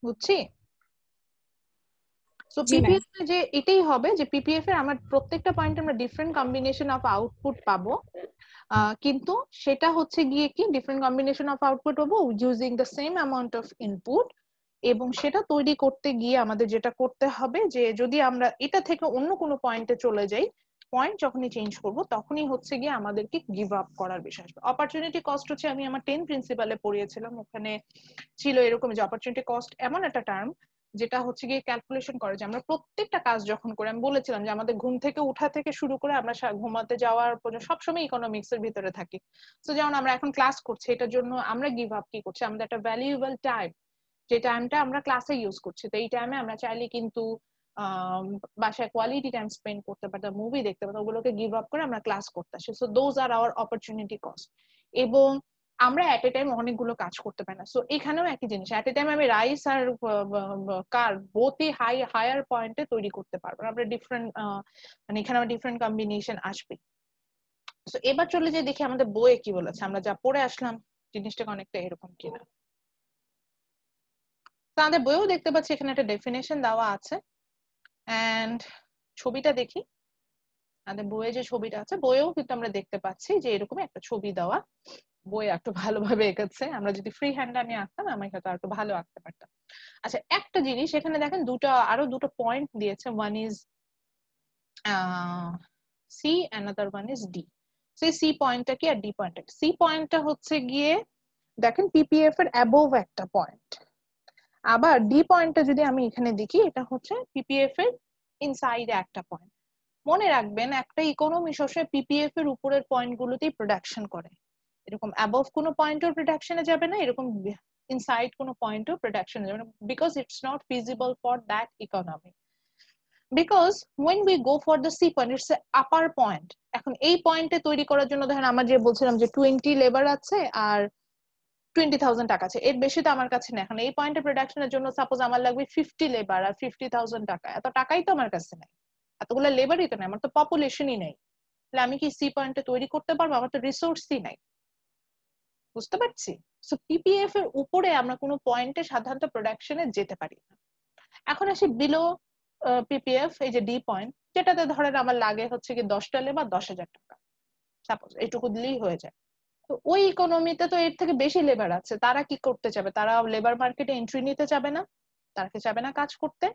বুঝছি? সো পিপিএফ যে এটাই হবে যে পিপিএফ এর আমার প্রত্যেকটা পয়েন্টে আমরা ডিফারেন্ট কম্বিনেশন অফ আউটপুট পাবো, কিন্তু সেটা হচ্ছে গিয়ে কি ডিফারেন্ট কম্বিনেশন অফ আউটপুট পাবো using the same amount of input. এবং সেটা তৈরি করতে গিয়ে আমাদের যেটা করতে হবে যে যদি আমরা এটা থেকে অন্য কোনো পয়েন্টে চলে যাই, পয়েন্ট যখনই চেঞ্জ করব তখনই হচ্ছে গিয়ে আমাদেরকে গিভ আপ করার বিষয় আসবে। অপরচুনিটি কস্ট হচ্ছে আমি আমার 10 প্রিন্সিপালে পড়িয়েছিলাম, ওখানে ছিল এরকম যে অপরচুনিটি কস্ট এমন একটা টার্ম যেটা হচ্ছে গিয়ে ক্যালকুলেশন করে যে আমরা প্রত্যেকটা কাজ যখন করে, আমি বলেছিলাম যে আমাদের ঘুম থেকে উঠা থেকে শুরু করে আমরা ঘুমাতে যাওয়ার পর্যন্ত সবসময় ইকোনমিক্স এর ভিতরে থাকি। তো যেমন আমরা এখন ক্লাস করছি, এটার জন্য আমরা গিভ আপ কি করছি, আমাদের একটা ভ্যালুয়েবল টাইম, যে টাইমটা আমরা ক্লাসে ইউজ করছি, তো এই টাইমে আমরা চাইলে কিন্তু বাসায় কোয়ালিটি টাইম স্পেন্ড করতে পারতাম, মুভি দেখতে পারতাম, ওগুলোকে গিভ আপ করে আমরা ক্লাস করতে আসি। So those are our opportunity cost. এবং আমরা এট এ টাইম অনেকগুলো কাজ করতে পারি না, সো এখানেও একই জিনিস, এট এ টাইম আমি রাইস আর কার বোথই হায়ার পয়েন্টে তৈরি করতে পারবো, আমরা ডিফারেন্ট মানে এখানে আমার ডিফারেন্ট কম্বিনেশন আসবে। সো এবার চলে যে দেখি আমাদের বইয়ে কি বলেছে, আমরা যা পড়ে আসলাম জিনিসটাকে অনেকটা এরকম কিনা। আমাদের বইও দেখতে পাচ্ছি এখানে একটা ডেফিনেশন দেওয়া আছে, এন্ড ছবিটা দেখি আমাদের বইয়ে যে ছবিটা আছে, বইয়েও কিন্তু আমরা দেখতে পাচ্ছি যে এরকম একটা ছবি দেওয়া, বই একটু ভালোভাবে এঁকেছে, আমরা যদি ফ্রি হ্যান্ড আমি আঁকতাম আমি হয়তো একটু ভালো আঁকতে পারতাম। আচ্ছা, একটা জিনিস এখানে দেখেন, আরো দুটো পয়েন্ট দিয়েছে, one is C, another one is D. সেই সি পয়েন্টটা কি আর ডি পয়েন্টটা কি? সি পয়েন্টটা হচ্ছে গিয়ে দেখেন পিপিএফ এর অ্যাবোভ একটা পয়েন্ট, আবার ডি পয়েন্টটা যদি আমি এখানে দেখি এটা হচ্ছে পিপিএফ এর ইনসাইডে একটা পয়েন্ট। মনে রাখবেন একটা ইকোনমি সবসময় পিপিএফ এর উপরের পয়েন্ট গুলোতেই প্রোডাকশন করে, এরকম অ্যাবভ কোনো পয়েন্টও প্রোডাকশনে যাবে না, এরকম ইনসাইড কোনো পয়েন্টও প্রোডাকশনে যাবে না, because it's not feasible for that economy. Because when we go for the C point, it's a upper point. এখন এই পয়েন্টে তৈরি করার জন্য ধরেন আমার যে বলছিলাম যে 20 লেবার আছে আর 20,000 টাকা আছে, এর বেশি তো আমার কাছে নেই। এখন এই পয়েন্টে প্রোডাকশনের জন্য সাপোজ আমার লাগবে 50 লেবার আর 50,000 টাকা, এত টাকাই তো আমার কাছে নেই, এতগুলো লেবারই তো নেই, আমার তো পপুলেশনই নেই, তাহলে আমি কি সি পয়েন্টে তৈরি করতে পারবো? আমার তো রিসোর্সই নাই। বুঝতে পারছি? সো পিপিএফ এর উপরে আমরা কোনো পয়েন্টে সাধারণত প্রোডাকশনে যেতে পারি না। এখন আসি বিলো পিপিএফ, এই যে ডি পয়েন্ট, যেটাতে ধরেন আমার লাগে হচ্ছে কি 10টা লেবার 10,000 টাকা, সাপোজ এইটুকু দিলেই হয়ে যায়। তো ওই ইকোনমিতে তো এর থেকে বেশি লেবার আছে, তারা কি করতে চাবে? তারা লেবার মার্কেটে এন্ট্রি নিতে চাবে না, তারা কি চাবে না কাজ করতে?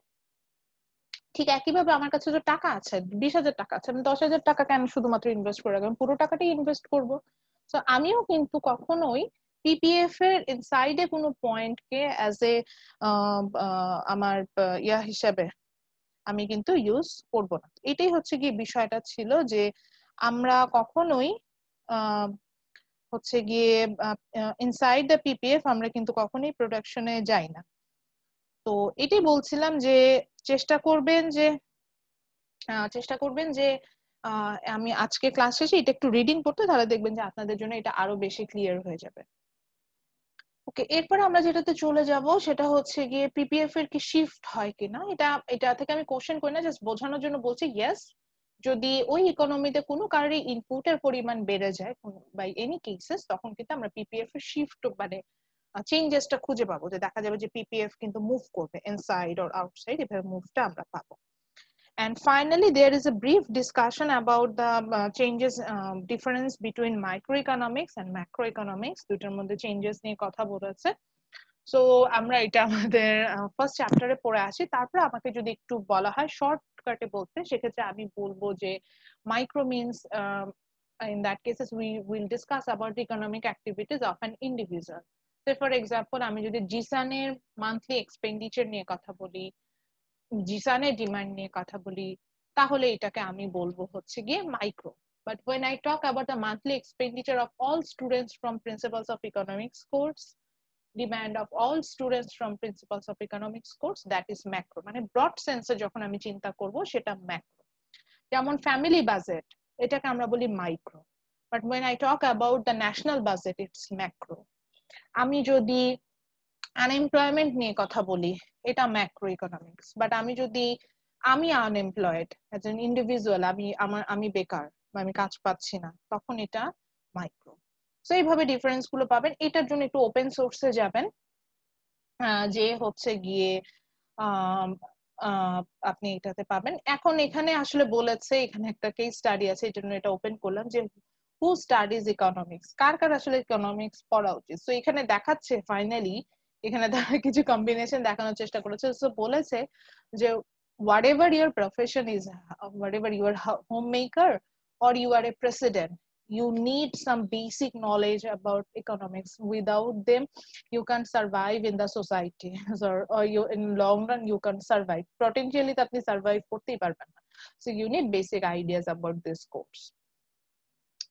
ঠিক একইভাবে আমার কাছে তো টাকা আছে, 20,000 টাকা আছে, আমি 10,000 টাকা কেন শুধুমাত্র ইনভেস্ট করে রাখবো? পুরো টাকাটাই ইনভেস্ট করবো। তো আমিও কিন্তু কখনোই পিপিএফ এর ইনসাইডে কোনো পয়েন্টকে অ্যাজ এ আমার ইয়া হিসাবে আমি কিন্তু ইউজ করব না। এটাই হচ্ছে কি বিষয়টা ছিল, যে আমরা কখনোই হচ্ছে গিয়ে ইনসাইড দ্য পিপিএফ আমরা কিন্তু কখনোই প্রোডাকশনে যাই না। তো এটাই বলছিলাম যে চেষ্টা করবেন যে আমি আজকে ক্লাস শেষে এটা একটু রিডিং করতে, তাহলে দেখবেন যে আপনাদের জন্য এটা আরো বেশি ক্লিয়ার হয়ে যাবে। ওকে, এরপরে আমরা যেটাতে চলে যাব সেটা হচ্ছে গিয়ে পিপিএফ এর কি শিফট হয় কিনা। এটা থেকে আমি কোশ্চেন করি না, জাস্ট বোঝানোর জন্য বলছি। ইয়েস, যদি ওই ইকোনমিতে কোনো কারণে ইনপুটের পরিমাণ বেড়ে যায় বাই এনি কেসেস, তখন কিন্তু আমরা পিপিএফ এর শিফট মানে চেঞ্জেসটা খুঁজে পাবো, যে দেখা যাবে যে পিপিএফ কিন্তু মুভ করবে ইনসাইড অর আউটসাইড, এভাবে মুভটা আমরা পাবো। And finally, there is a brief discussion about the changes, difference between microeconomics and macroeconomics. দুটার মধ্যে changes নিয়ে কথা বলেছে। সো আমরা এটা আমাদের ফার্স্ট চ্যাপ্টারে পড়ে আসি, তারপরে আমাকে যদি একটু বলা হয় শর্টকাটে বলতে, সেক্ষেত্রে আমি বলবো যে micro means in that cases we will discuss about the economic activities of an individual. Say for example, আমি যদি জিসানের মান্থলি এক্সপেন্ডিচার নিয়ে কথা বলি, জিসানের ডিমান্ড নিয়ে কথা বলি, তাহলে এটাকে আমি বলবো হচ্ছে গিয়ে micro. But when I talk about the monthly expenditure of all students from Principles of Economics course, demand of all students from Principles of Economics course, that is macro. মানে ব্রড সেন্সে যখন আমি চিন্তা করব সেটা ম্যাক্রো। যেমন family budget, এটাকে আমরা বলি micro. But when I talk about the national budget, it's macro. আমি যদি আনএমপ্লয়মেন্ট নিয়ে কথা বলি, এটা ম্যাক্রো ইকোনমিক্স। বাট আমি আনএমপ্লয়েড অ্যাজ এন ইন্ডিভিজুয়াল, আমি বেকার বা আমি কাজ পাচ্ছি না, তখন এটা মাইক্রো। সো এইভাবে ডিফারেন্স গুলো পাবেন। এটার জন্য একটু ওপেন সোর্সে যাবেন, যে হচ্ছে গিয়ে আপনি এটাতে পাবেন। এখন এখানে আসলে বলেছে, এখানে একটা কেস স্টাডি আছে, এই জন্য এটা ওপেন করলাম, যে হু স্টাডিজ ইকোনমিক্স, কার কার আসলে ইকোনমিক্স পড়া উচিত। তো এখানে দেখাচ্ছে ফাইনালি, এখানে তারা কিছু কম্বিনেশন দেখানোর চেষ্টা করেছে। সো বলেছে যে whatever your profession is, whatever you are homemaker or you are a president, you need some basic knowledge about economics. Without them you can survive in the society, or you in long run you can survive, potentially আপনি survive করতেই পারবেন না। So you need basic ideas about this course.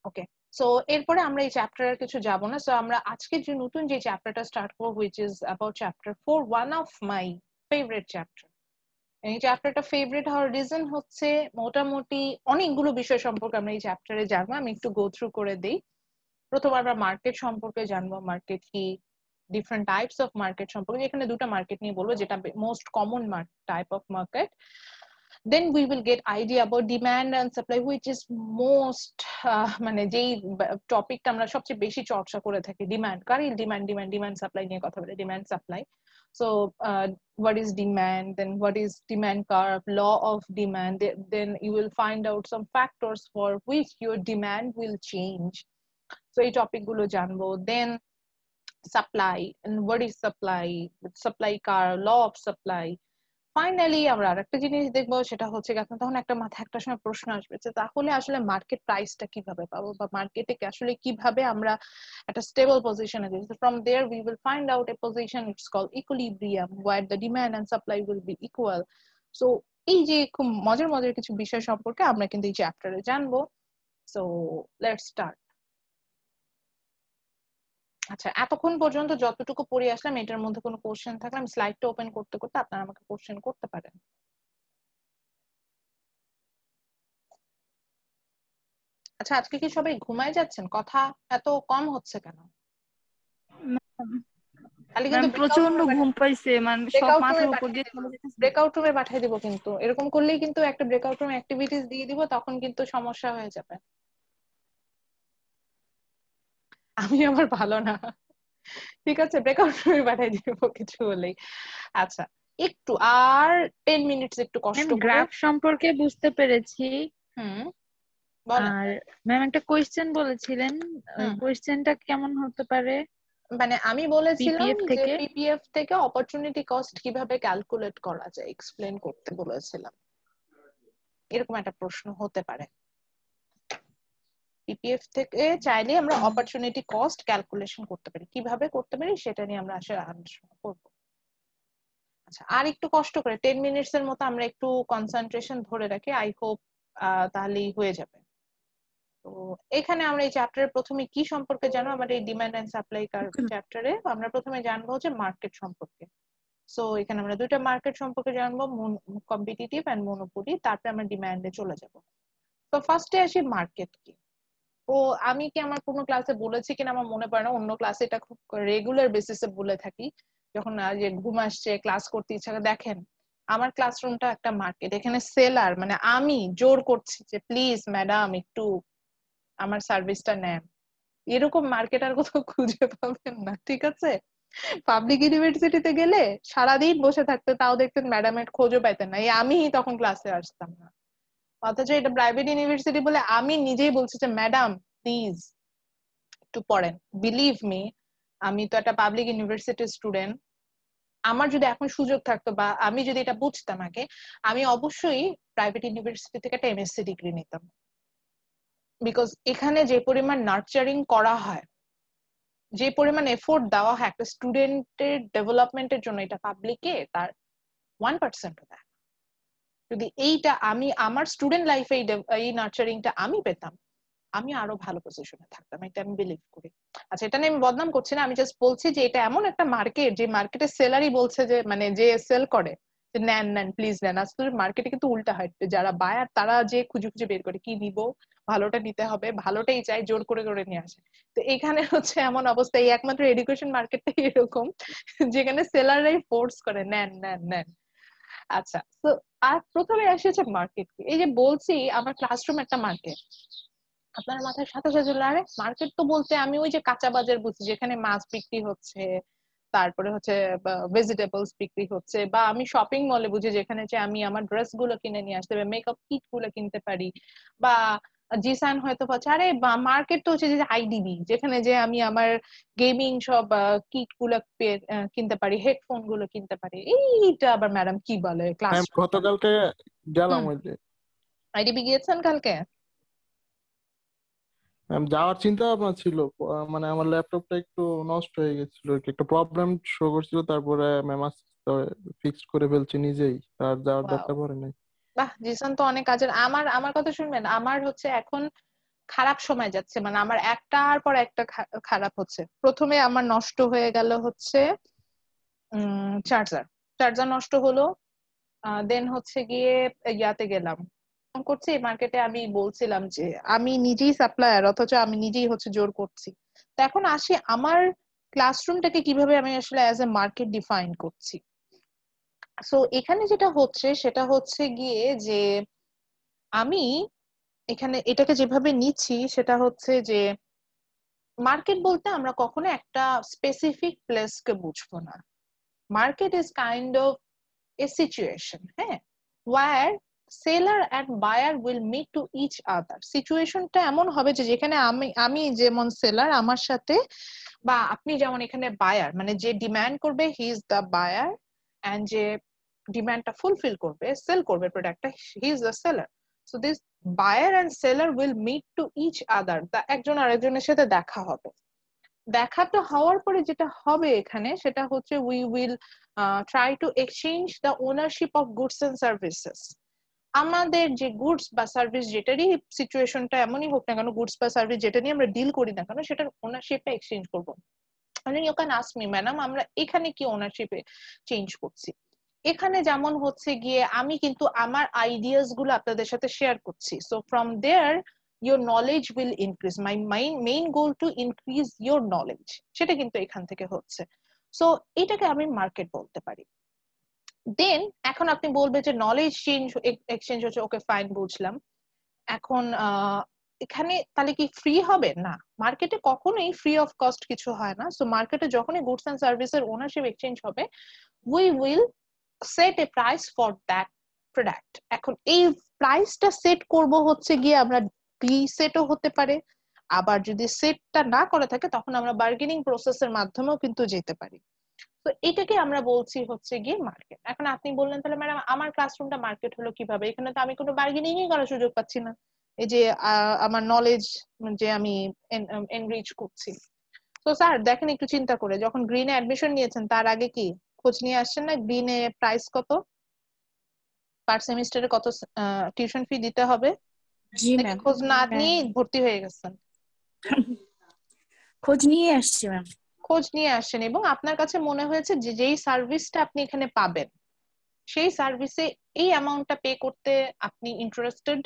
Okay, so এরপরে আমরা এই চ্যাপ্টারের কিছু যাব না। সো আমরা আজকে যে নতুন যে চ্যাপ্টারটা স্টার্ট করব, which is about chapter 4, one of my favorite chapter. এই চ্যাপ্টারটা ফেভারিট হওয়ার রিজন হচ্ছে মোটামুটি অনেকগুলো বিষয় সম্পর্কে আমরা এই চ্যাপ্টারে জানবো। আমি একটু গো থ্রু করে দিই। প্রথম আমরা মার্কেট সম্পর্কে জানবো, মার্কেট কি, ডিফারেন্ট টাইপস অফ মার্কেট সম্পর্কে, এখানে দুটো মার্কেট নিয়ে বলবো, যেটা most common type of market. Then we will get idea about demand and supply, which is most মানে যেই টপিকটা আমরা সবচেয়ে বেশি চর্চা করে থাকি, ডিমান্ড কার, ডিমান্ড সাপ্লাই নিয়ে কথা বলে, demand supply. So what is demand, then what is demand curve, law of demand, then you will find out some factors for which your demand will change. So এই topic গুলো জানবো। Then supply, and what is supply curve, law of supply. Finally আমরা আরেকটা জিনিস দেখবো, সেটা হচ্ছে তখন একটা মাথায় একটা সময় প্রশ্ন আসবে যে তাহলে আসলে মার্কেট প্রাইসটা কিভাবে পাবো, বা মার্কেটে আসলে কিভাবে আমরা একটা স্টেবল পজিশনে যাই। From there we will find out a position, it's called equilibrium, where the demand and supply will be equal. So এই যে খুব মজার কিছু বিষয় সম্পর্কে আমরা কিন্তু এই চ্যাপ্টারে জানবো। So let's start. আচ্ছা, এতক্ষণ পর্যন্ত যতটুকু পড়ে আসলাম, এটার মধ্যে কোনো কোশ্চেন থাকলে আমি স্লাইডটা ওপেন করতে করতে আপনারা আমাকে কোশ্চেন করতে পারেন। আচ্ছা, আজকে কি সবাই ঘুমায় যাচ্ছেন? কথা এত কম হচ্ছে কেন? খালি কিন্তু প্রচন্ড ঘুম পাইছে, মানে সব মাথার উপর দিয়ে চলে যেতেছে। ব্রেকআউট রুমে পাঠিয়ে দিব, কিন্তু এরকম করলেই কিন্তু একটা ব্রেকআউট রুম অ্যাক্টিভিটিস দিয়ে দিব, তখন কিন্তু সমস্যা হয়ে যাবে। আমি আবার ভালো না, ঠিক আছে, ব্রেকআউট রুমে পাঠিয়ে দিব কিছু হলেই। আচ্ছা, একটু আর 10 মিনিটস একটু কষ্ট করে। গ্রাফ সম্পর্কে বুঝতে পেরেছি। আর ম্যাম একটা কোয়েশ্চেন বলেছিলেন, ওই কোয়েশ্চেনটা কেমন হতে পারে? মানে আমি বলেছিলাম PPF যে থেকে পিপিএফ থেকে অপরচুনিটি কস্ট কিভাবে ক্যালকুলেট করা যায় এক্সপ্লেন করতে বলেছিলাম, এরকম একটা প্রশ্ন হতে পারে। পিপিএফ থেকে চাইলে আমরা অপরচুনিটি কস্ট ক্যালকুলেশন করতে পারি, কিভাবে করতে পারি সেটা নিয়ে আমরা আসলে আলোচনা করব। আচ্ছা, আর একটু কষ্ট করে 10 মিনিটস এর মতো আমরা একটু কনসেন্ট্রেশন ধরে রাখি, আই হোপ তাহলেই হয়ে যাবে। তো এখানে আমরা এই চ্যাপ্টারের প্রথমে কি সম্পর্কে জানবো, আমাদের এই ডিমান্ড এন্ড সাপ্লাই কার্ভ চ্যাপ্টারে আমরা প্রথমে জানবো হচ্ছে মার্কেট সম্পর্কে। সো এখানে আমরা দুইটা মার্কেট সম্পর্কে জানবো, কম্পিটিটিভ এন্ড মনোপলি, তারপরে আমরা ডিমান্ডে চলে যাব। তো ফার্স্টে আসি মার্কেট কি। ও আমি কি আমার কোনো ক্লাসে বলেছি কিনা আমার মনে পড়ে না, অন্য ক্লাসে এটা খুব রেগুলার বেসিসে বলে থাকি যখন যে ঘুম আসছে ক্লাস করতে ইচ্ছা করে। দেখেন আমার ক্লাসরুমটা একটা মার্কেট, এখানে সেলার মানে আমি জোর করছি যে প্লিজ ম্যাডাম একটু আমার সার্ভিসটা নেন, এরকম মার্কেট আর কোথাও খুঁজে পাবেন না, ঠিক আছে? পাবলিক ইউনিভার্সিটিতে গেলে সারাদিন বসে থাকতে তাও দেখতেন ম্যাডামের খোঁজও পাইতেন না, এই আমি তখন ক্লাসে আসতাম না। অথচ এটা প্রাইভেট ইউনিভার্সিটি বলে আমি নিজেই বলছি যে ম্যাডাম প্লিজ একটু পড়েন। বিলিভ মি, আমি তো একটা পাবলিক ইউনিভার্সিটির স্টুডেন্ট, আমার যদি এখন সুযোগ থাকতো বা আমি যদি এটা বুঝতাম আগে, আমি অবশ্যই প্রাইভেট ইউনিভার্সিটি থেকে একটা এমএসসি ডিগ্রি নিতাম। বিকজ এখানে যে পরিমাণ নার্চারিং করা হয়, যে পরিমাণ এফোর্ট দেওয়া হয় একটা স্টুডেন্টের ডেভেলপমেন্টের জন্য, এটা পাবলিকে তার 1% দেয়। যদি এইটা আমি আমার স্টুডেন্ট লাইফে এই নার্চারিংটা আমি পেতাম, আমি আরো ভালো পজিশনে থাকতাম, এটা আমি বিলিভ করি। আচ্ছা, এটা নিয়ে আমি বদনাম করছি না, আমি জাস্ট বলছি যে এটা এমন একটা মার্কেট যে মার্কেটে সেলারই বলছে যে মানে যে সেল করে যে নেন নেন প্লিজ নেন। আসলে মার্কেটে কিন্তু উল্টা হয়, যারা বায়ার তারা যে খুঁজে খুঁজে বের করে কি নিব, ভালোটা নিতে হবে, ভালোটাই চাই, জোর করে করে নিয়ে আসে। তো এখানে হচ্ছে এমন অবস্থা, এই একমাত্র এডুকেশন মার্কেটটাই এরকম যেখানে সেলাররাই ফোর্স করে নেন নেন নেন। আচ্ছা, তো আর প্রথমে আসে হচ্ছে মার্কেট কি। এই যে বলছি আমার ক্লাসরুম একটা মার্কেট, আপনার মাথায় সাথে সাথে আরে মার্কেট তো বলতে আমি ওই যে কাঁচা বাজার বুঝি যেখানে মাছ বিক্রি হচ্ছে, তারপরে হচ্ছে ভেজিটেবলস বিক্রি হচ্ছে, বা আমি শপিং মলে বুঝি যেখানে যে আমি আমার ড্রেস গুলো কিনে নিয়ে আসতে পারি, মেকআপ কিট গুলো কিনতে পারি, বা জিসান হয়তো পাচ্ছে আরে মার্কেট তো হচ্ছে যে আইডিবি যেখানে যে আমি আমার গেমিং সব কিট গুলো কিনতে পারি, হেডফোন গুলো কিনতে পারি। এইটা আবার ম্যাডাম কি বলে ক্লাস? গতকালকে গেলাম ওই যে আইডিবি গিয়েছেন কালকে? যাওয়ার চিন্তা ভাবনা ছিল, মানে আমার ল্যাপটপটা একটু নষ্ট হয়ে গেছিল, একটা প্রবলেম শো করছিল, তারপরে ম্যাম ফিক্স করে ফেলছি নিজেই, আর যাওয়ার Wow. দরকার পড়ে নাই। বাহ, জিসান তো অনেক কাজের। আমার আমার কথা শুনবেন, আমার হচ্ছে এখন খারাপ সময় যাচ্ছে, মানে আমার একটার পর একটা খারাপ হচ্ছে। প্রথমে আমার নষ্ট হয়ে গেল হচ্ছে চার্জার, চার্জার নষ্ট হলো। দেন হচ্ছে গিয়ে ইয়াতে গেলাম, ফোন করছি মার্কেটে, আমি বলছিলাম যে আমি নিজেই সাপ্লায়ার অথচ আমি নিজেই হচ্ছে জোর করছি। তো এখন আসি আমার ক্লাসরুমটাকে কিভাবে আমি আসলে অ্যাজ এ মার্কেট ডিফাইন করছি। সো এখানে যেটা হচ্ছে সেটা হচ্ছে গিয়ে যে আমি এখানে এটাকে যেভাবে নিচ্ছি সেটা হচ্ছে যে মার্কেট বলতে আমরা কখনো একটা স্পেসিফিক প্লেসকে বুঝবো না। Market is kind of a situation, হ্যাঁ, where seller and buyer will meet to each other. সিচুয়েশনটা এমন হবে যে যেখানে আমি আমি যেমন সেলার আমার সাথে, বা আপনি যেমন এখানে বায়ার, মানে যে ডিমান্ড করবে he is the buyer, and যে ডিমান্ডটা ফুলফিল করবে সেল করবে প্রোডাক্টটা he is the seller. So this buyer and seller will meet to each other, তা একজন আরেকজনের সাথে দেখা হবে। দেখাটা হওয়ার পরে যেটা হবে এখানে সেটা হচ্ছে we will try to exchange the ownership of goods and services. আমাদের যে গুডস বা সার্ভিস যেটারই সিচুয়েশনটা এমনই হোক না কেন, গুডস বা সার্ভিস যেটা নিয়ে আমরা ডিল করি না কেন, সেটার ওনারশিপটা এক্সচেঞ্জ করবো। মানে you can ask me madam আমরা এখানে কি ওনারশিপে চেঞ্জ করছি। এখানে যেমন হচ্ছে গিয়ে আমি কিন্তু আমার আইডিয়াস গুলো আপনাদের সাথে শেয়ার করছি, so from there your knowledge will increase. My main goal to increase your knowledge, সেটা কিন্তু এখান থেকে হচ্ছে। সো এটাকে আমি মার্কেট বলতে পারি। দেন এখন আপনি বলবে যে নলেজ এক্সচেঞ্জ হচ্ছে, ওকে ফাইন বুঝলাম। এখন এখানে তাহলে কি ফ্রি হবে না? মার্কেটে কখনোই ফ্রি অফ কস্ট কিছু হয় না। সো মার্কেটে যখনই গুডস এন্ড সার্ভিসের ওনারশিপ এক্সচেঞ্জ হবে, we will set A price for that product. এখন এই প্রাইসটা সেট করব হচ্ছে গিয়ে আমরা প্রি সেটও হতে পারে, আবার যদি সেটটা না করে থাকে তখন আমরা বার্গেনিং প্রসেসের মাধ্যমেও কিন্তু যেতে পারি। তো এটাকে আমরা বলছি হচ্ছে গিয়ে মার্কেট। এখন আপনি বললেন তাহলে ম্যাডাম আমার ক্লাসরুমটা মার্কেট হলো কিভাবে? এখানে তো আমি কোনো বার্গেনিংই করার সুযোগ পাচ্ছি না, এই যে আমার নলেজ যে আমি এনরিচ করছি। তো স্যার দেখেন একটু চিন্তা করে, যখন গ্রিনে অ্যাডমিশন নিয়েছেন তার আগে কি খোঁজ নিয়ে আসছেন না গ্রিনে প্রাইস কত, পার সেমিস্টারে কত টিউশন ফি দিতে হবে? জি নাকি ম্যাম, খোঁজ না নিয়ে ভর্তি হয়ে গেছেন? খোঁজ নিয়ে আসছি ম্যাম, খোঁজ নিয়ে আসছেন এবং আপনার কাছে মনে হয়েছে যে যেই সার্ভিসটা আপনি এখানে পাবেন সেই সার্ভিসে এই অ্যামাউন্টটা পে করতে আপনি ইন্টারেস্টেড,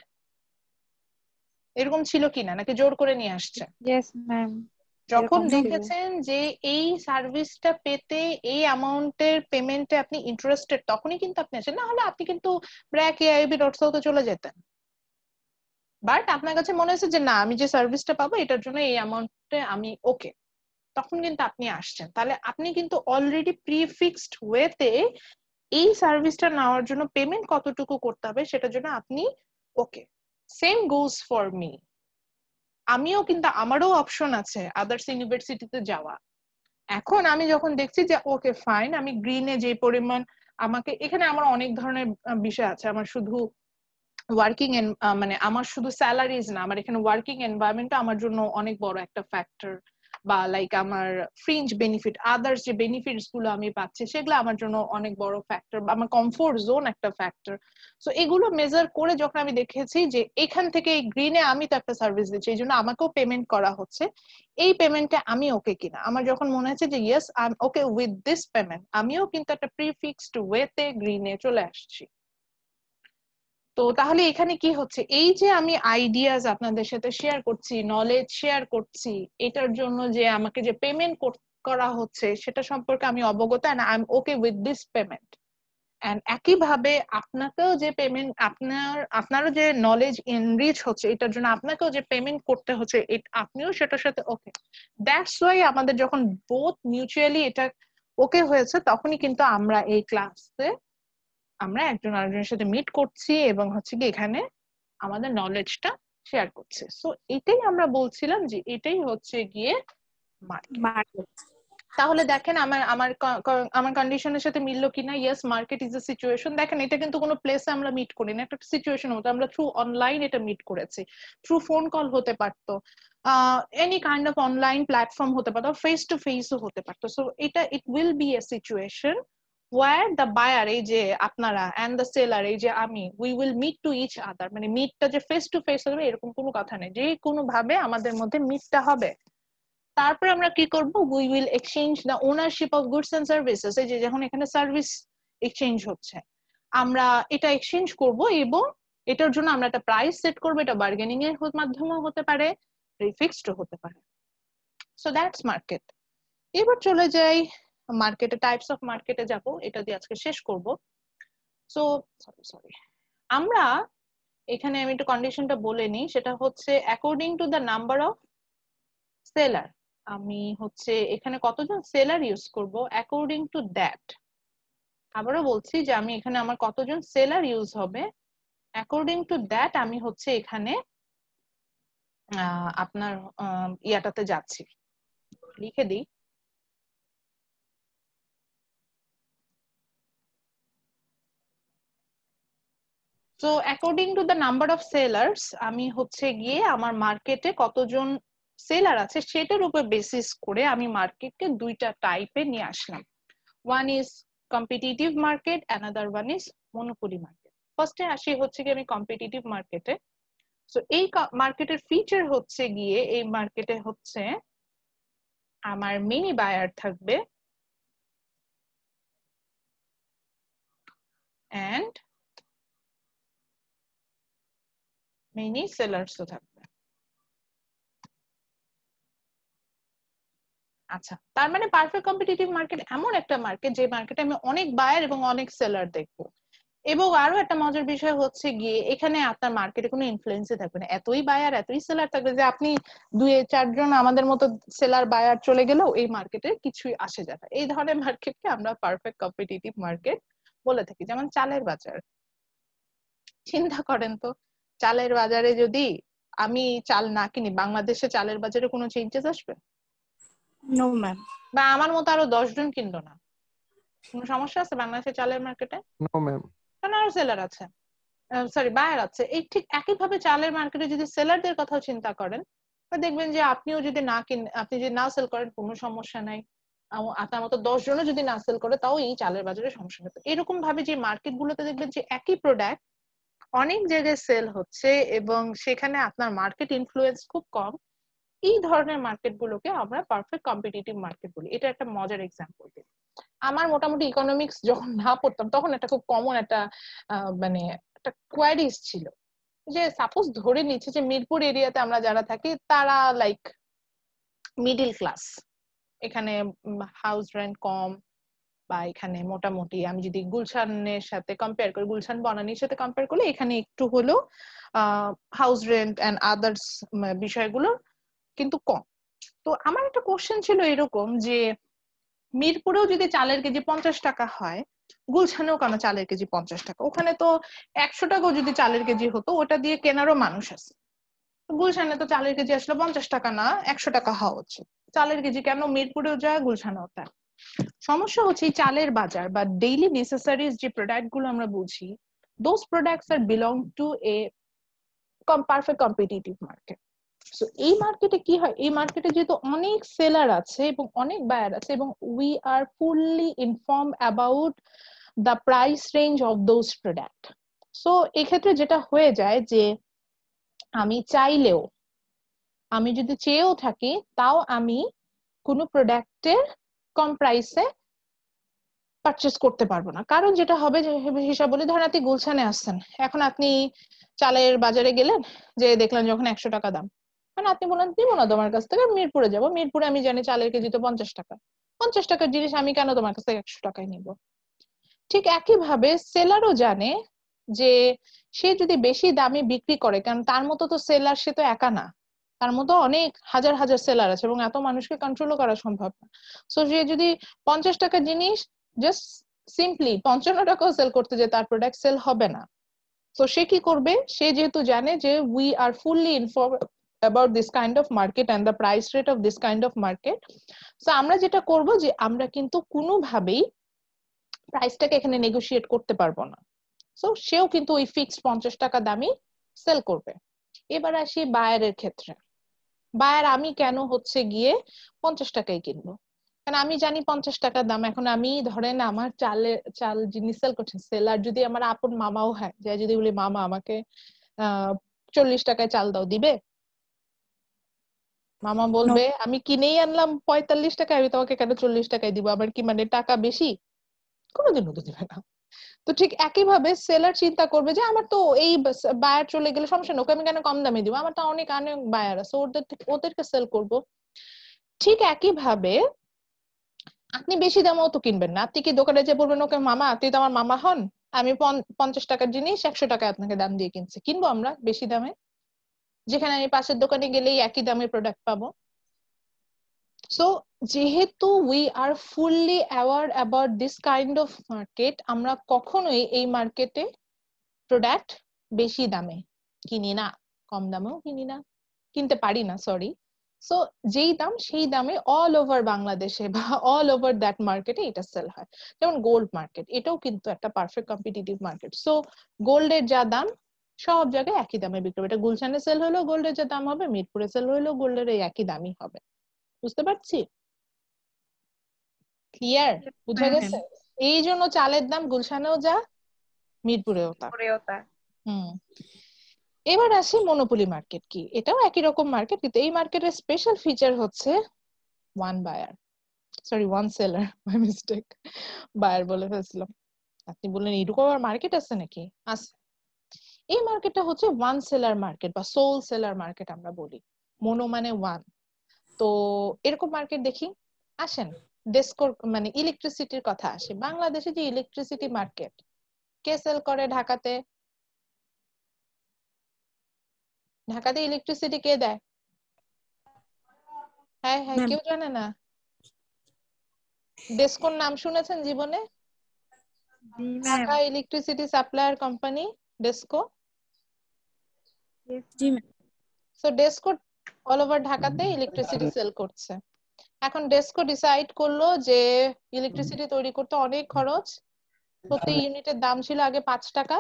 এরকম ছিল কিনা নাকি জোর করে নিয়ে আসছে? ইয়েস ম্যাম, যখন এরকম ছিল। দেখেছেন যে এই সার্ভিসটা পেতে এই অ্যামাউন্টের পেমেন্টে আপনি ইন্টারেস্টেড, তখনই কিন্তু আপনি আসেন, না হলে আপনি কিন্তু ব্র্যাক এআইবি ডটসোতে চলে যেতেন। বাট আপনার কাছে মনে হয়েছে যে না, আমি যে সার্ভিসটা পাবো এটার জন্য এই অ্যামাউন্টে আমি ওকে, তখন কিন্তু আপনি আসছেন। তাহলে আপনি কিন্তু অলরেডি প্রিফিক্সড ওয়েতে এই সার্ভিসটা নেওয়ার জন্য পেমেন্ট কতটুকু করতে হবে সেটার জন্য আপনি ওকে। সেম গোজ ফর মি, আমিও কিন্তু আমারও অপশন আছে আদার্স ইউনিভার্সিটিতে যাওয়া। এখন আমি যখন দেখছি যে ওকে ফাইন, আমি গ্রিনে যে পরিমাণ আমাকে, এখানে আমার অনেক ধরনের বিষয় আছে, আমার শুধু ওয়ার্কিং মানে আমার শুধু স্যালারিজ না, আমার এখানে ওয়ার্কিং এনভায়রনমেন্ট আমার জন্য অনেক বড় একটা ফ্যাক্টর, বা লাইক আমার ফ্রিঞ্জ বেনিফিট, আদার্স যে বেনিফিটস গুলো আমি পাচ্ছি সেগুলো আমার জন্য অনেক বড় ফ্যাক্টর, বা আমার কমফোর্ট জোন একটা ফ্যাক্টর। সো এগুলো মেজার করে যখন আমি দেখেছি যে এখান থেকে এই গ্রিনে আমি তো একটা সার্ভিস দিচ্ছি, এই জন্য আমাকেও পেমেন্ট করা হচ্ছে, এই পেমেন্টে আমি ওকে কিনা, আমার যখন মনে হচ্ছে যে yes I am okay with this payment, আমিও কিন্তু একটা প্রিফিক্সড ওয়েতে গ্রিনে চলে আসছি। তো তাহলে এখানে কি হচ্ছে, এই যে আমি আইডিয়াজ আপনাদের সাথে শেয়ার করছি, নলেজ শেয়ার করছি, এটার জন্য যে আমাকে যে পেমেন্ট করা হচ্ছে সেটা সম্পর্কে আমি অবগত, and I am okay with this payment. And একইভাবে আপনাকেও যে পেমেন্ট, আপনারও যে নলেজ এনরিচ হচ্ছে এটার জন্য আপনাকেও যে পেমেন্ট করতে হচ্ছে আপনিও সেটার সাথে ওকে। দ্যাটস ওয়াই আমাদের যখন বোথ মিউচুয়ালি এটা ওকে হয়েছে, তখনই কিন্তু আমরা এই ক্লাসে আমরা একজন আরেকজনের সাথে মিট করছি এবং হচ্ছে কি এখানে আমাদের নলেজটা শেয়ার করছে। সো এটাই আমরা বলছিলাম যে এটাই হচ্ছে গিয়ে মার্কেট। তাহলে দেখেন আমার আমার আমার কন্ডিশনের সাথে মিললো কিনা। Yes, market is a situation. দেখেন এটা কিন্তু কোনো প্লেসে আমরা মিট করি না, একটা সিচুয়েশন মতো আমরা থ্রু অনলাইন এটা মিট করেছি, থ্রু ফোন কল হতে পারতো, any kind of online platform হতে পারতো, ফেস টু ফেসও হতে পারতো। সো এটা it will B a situation where the buyer, এই যে আপনারা, and the seller, এই যে আমি, we will meet to each other, মানে মিটটা যে ফেস টু ফেস হবে এরকম কোনো কথা নেই, যে কোনো ভাবে আমাদের মধ্যে মিটটা হবে। তারপরে আমরা কি করব, we will exchange the ownership of goods and services, এই যে যখন এখানে সার্ভিস এক্সচেঞ্জ হচ্ছে আমরা এটা এক্সচেঞ্জ করব এবং এটার জন্য আমরা একটা প্রাইস সেট করব, এটা বার্গেনিং এর মাধ্যমেও হতে পারে, ফিক্সড হতে পারে। So that's market. এবার চলে যাই মার্কেটে, টাইপস অফ মার্কেটে যাব, এটা দিয়ে আজকে শেষ করব। সো সরি আমরা এখানে আমি একটু কন্ডিশনটা বলে নিই, সেটা হচ্ছে according to the number of seller, আমি হচ্ছে এখানে কতজন সেলার ইউজ করব, অ্যাকর্ডিং টু দ্যাট, আবারও বলছি যে আমি এখানে আমার কতজন সেলার ইউজ হবে, অ্যাকর্ডিং টু দ্যাট আমি হচ্ছে এখানে আপনার ইয়াটাতে যাচ্ছি, লিখে দিই। So according to the number of sellers আমি হচ্ছে গিয়ে আমার মার্কেটে কতজন সেলার আছে সেটার উপর বেসিস করে আমি মার্কেটকে দুইটা টাইপে নিয়ে আসলাম। One is competitive market, another one is monopoly market. ফার্স্টে আসি হচ্ছে গিয়ে আমি কম্পিটিটিভ মার্কেটে। সো এই মার্কেটের ফিচার হচ্ছে গিয়ে, এই মার্কেটে হচ্ছে আমার মেনি বায়ার থাকবে এন্ড মেনি সেলার্সও থাকবে। আচ্ছা, তার মানে পারফেক্ট কম্পিটিটিভ মার্কেট এমন একটা মার্কেট যে মার্কেটে আমি অনেক বায়ার এবং অনেক সেলার দেখবো। এবং আরো একটা মজার বিষয় হচ্ছে গিয়ে এখানে আপনার মার্কেটে কোনো ইনফ্লুয়েন্সই থাকবে না, এতই বায়ার এতই সেলার থাকবে যে আপনি 2-4 জন আমাদের মতো সেলার বায়ার চলে গেলেও এই মার্কেটে কিছুই আসে যায় না। এই ধরনের মার্কেটকে আমরা পারফেক্ট কম্পিটিটিভ মার্কেট বলে থাকি। যেমন চালের বাজার, চিন্তা করেন তো, চালের বাজারে যদি আমি চাল না কিনি, বাংলাদেশে চালের বাজারে কোনো চেঞ্জেস আসবে? No ma'am. বা আমার মতো আরো 10 জন কিনলো না, কোনো সমস্যা আছে বাংলাদেশের চালের মার্কেটে? No ma'am. কারণ আরো সেলার আছে, সরি বায়ার আছে। এই ঠিক একইভাবে চালের মার্কেটে যদি সেলারদের কথাও চিন্তা করেন, দেখবেন যে আপনিও যদি না আপনি যদি না সেল করেন কোনো সমস্যা নাই, আপনার মতো 10 জনও যদি না সেল করে তাও এই চালের বাজারে সমস্যা নেই। এরকম ভাবে যে মার্কেট গুলোতে দেখবেন যে একই প্রোডাক্ট অনেক জায়গায় সেল হচ্ছে এবং সেখানে আপনার মার্কেট ইনফ্লুয়েন্স খুব কম, এই ধরনের মার্কেট গুলোকে আমরা পারফেক্ট কম্পিটিটিভ মার্কেট বলি। এটা একটা মজার এক্সাম্পল দিই। আমার মোটামুটি ইকোনমিক্স যখন না পড়তাম তখন একটা খুব কমন একটা মানে একটা কোয়ারিজ ছিল যে সাপোজ ধরে নিচ্ছে যে মিরপুর এরিয়াতে আমরা যারা থাকি তারা লাইক মিডিল ক্লাস, এখানে হাউস রেন্ট কম, বা এখানে মোটামুটি আমি যদি গুলশানের সাথে কম্পেয়ার করি, গুলশান বনানীর সাথে কম্পেয়ার করলে এখানে একটু হলেও হাউস রেন্ট এন্ড আদার্স বিষয়গুলো কিন্তু কম। তো আমার একটা কোশ্চেন ছিল এরকম যে মিরপুরেও যদি চালের কেজি 50 টাকা হয়, গুলশানেও কেন চালের কেজি 50 টাকা? ওখানে তো 100 টাকাও যদি চালের কেজি হতো ওটা দিয়ে কেনারও মানুষ আছে। গুলশানে তো চালের কেজি আসলে 50 টাকা না 100 টাকা হওয়া উচিত, চালের কেজি কেন মিরপুরেও যায় গুলশানেও তাই? সমস্যা হচ্ছে এই চালের বাজার বা ডেইলি নেসেসারিজ যে প্রোডাক্ট গুলো আমরা বুঝি, those products are belong to a perfect competitive market. So এই মার্কেটে কি হয়, এই মার্কেটে যেহেতু অনেক সেলার আছে এবং অনেক বায়ার আছে এবং we are fully inform about the price range of those product. So এক্ষেত্রে যেটা হয়ে যায় যে আমি চাইলেও, আমি যদি চেয়েও থাকি তাও আমি কোনো প্রোডাক্টের কম প্রাইসে পারচেস করতে পারবো না। কারণ যেটা হবে যে হিসাব বলি, ধরেন আপনি গুলশানে আসছেন, এখন আপনি চালের বাজারে গেলেন, যে দেখলেন যখন 100 টাকা দাম, মানে আপনি বলেন দিব না তোমার কাছ থেকে, মিরপুরে যাব, মিরপুরে আমি জানি চালের কেজি তো 50 টাকা, 50 টাকার জিনিস আমি কেন তোমার কাছ থেকে 100 টাকায় নিব? ঠিক একইভাবে সেলারও জানে যে সে যদি বেশি দামে বিক্রি করে, কারণ তার মতো তো সেলার সে তো একা না, তার মতো অনেক হাজার হাজার সেলার আছে এবং এত মানুষকে কন্ট্রোলও করা সম্ভব না। সো সে যদি 50 টাকার জিনিস জাস্ট সিম্পলি 55 টাকাও সেল করতে যায়, তার প্রোডাক্ট সেল হবে না। তো সে কি করবে, সে যেহেতু জানে যে we are fully inform about this kind of market and the price rate of this kind of market, so আমরা যেটা করব যে আমরা কিন্তু কোনোভাবেই প্রাইসটাকে এখানে নেগোশিয়েট করতে পারবো না। সো সেও কিন্তু ওই ফিক্সড 50 টাকা দামই সেল করবে। এবার আসি বায়ারের ক্ষেত্রে। বায়ার আমি কেন হচ্ছে গিয়ে 50 টাকায় কিনবো? কারণ আমি জানি 50 টাকার দাম। এখন আমি ধরেন আমার চাল যিনি সেল করছেন, সেলার যদি আমার আপন মামাও হয়, যে যদি বলি মামা আমাকে 40 টাকায় চাল দাও, দিবে? মামা বলবে আমি কিনেই আনলাম 45 টাকায়, আমি তোমাকে কেন 40 টাকায় দিব? আমার কি মানে টাকা বেশি? কোনোদিনও তো দিবে না। তো ঠিক একইভাবে সেলার চিন্তা করবে যে আমার তো এই বায়ার চলে গেলে সমস্যা নেই, ওকে আমি কেন কম দামে দিব, আমার তো অনেক অনেক বায়ার আছে, ওদেরকে সেল করব। ঠিক একইভাবে আপনি বেশি দামেও তো কিনবেন না। আপনি কি দোকানে যে বলবেন ওকে মামা আপনি তো আমার মামা হন, আমি 50 টাকার জিনিস 100 টাকায় আপনাকে দাম দিয়ে কিনছি, কিনবো আমরা বেশি দামে, যেখানে আমি পাশের দোকানে গেলেই একই দামে প্রোডাক্ট পাবো। সো যেহেতু we are fully aware about this kind of market, আমরা কখনোই এই মার্কেটে প্রোডাক্ট বেশি দামে কিনি না, কম দামেও কিনি না, কিনতে পারি না, সরি। সো যেই দাম সেই দামে অল ওভার বাংলাদেশে বা অল ওভার দ্যাট মার্কেটে এটা সেল হয়। যেমন গোল্ড মার্কেট, এটাও কিন্তু একটা পারফেক্ট কম্পিটিটিভ মার্কেট। সো গোল্ডের যা দাম সব জায়গায় একই দামে বিক্রি হবে। এটা গুলশানে সেল হলেও গোল্ডের যে দাম হবে, মিরপুরে সেল হলেও গোল্ডের এই একই দামই হবে। বুঝতে পারছি? ক্লিয়ার? বুঝা গেছে? এই জন্য চালের দাম গুলশানেও যা, মিরপুরেও তা। হুম। এবার আসি মনোপলি মার্কেট কি। এটাও একই রকম মার্কেট, কিন্তু এই মার্কেটের স্পেশাল ফিচার হচ্ছে one buyer, sorry one seller, by mistake buyer বলে ফেলছিলাম। আপনি বললেন এরকম আর মার্কেট আছে নাকি? আছে। এই মার্কেটটা হচ্ছে ওয়ান সেলার মার্কেট বা সোল সেলার মার্কেট আমরা বলি। মনো মানে ওয়ান। তো এরকম মার্কেট দেখি, আসেন ডেস্কোর মানে ইলেকট্রিসিটির কথা আসে। বাংলাদেশে যে ইলেকট্রিসিটি মার্কেট কে সেল করে? ঢাকাতে। ঢাকাতে ইলেকট্রিসিটি কে দেয়? হ্যাঁ হ্যাঁ, কেউ জানে না? ডেস্কোর নাম শুনেছেন জীবনে? Dhaka electricity supplier company DESCO. জি ma'am. So DESCO all over ঢাকাতে ইলেকট্রিসিটি সেল করছে। এখন ডেস্কো ডিসাইড করলো যে ইলেকট্রিসিটি তৈরি করতে অনেক খরচ, প্রতি ইউনিটের দাম ছিল আগে 5 টাকা,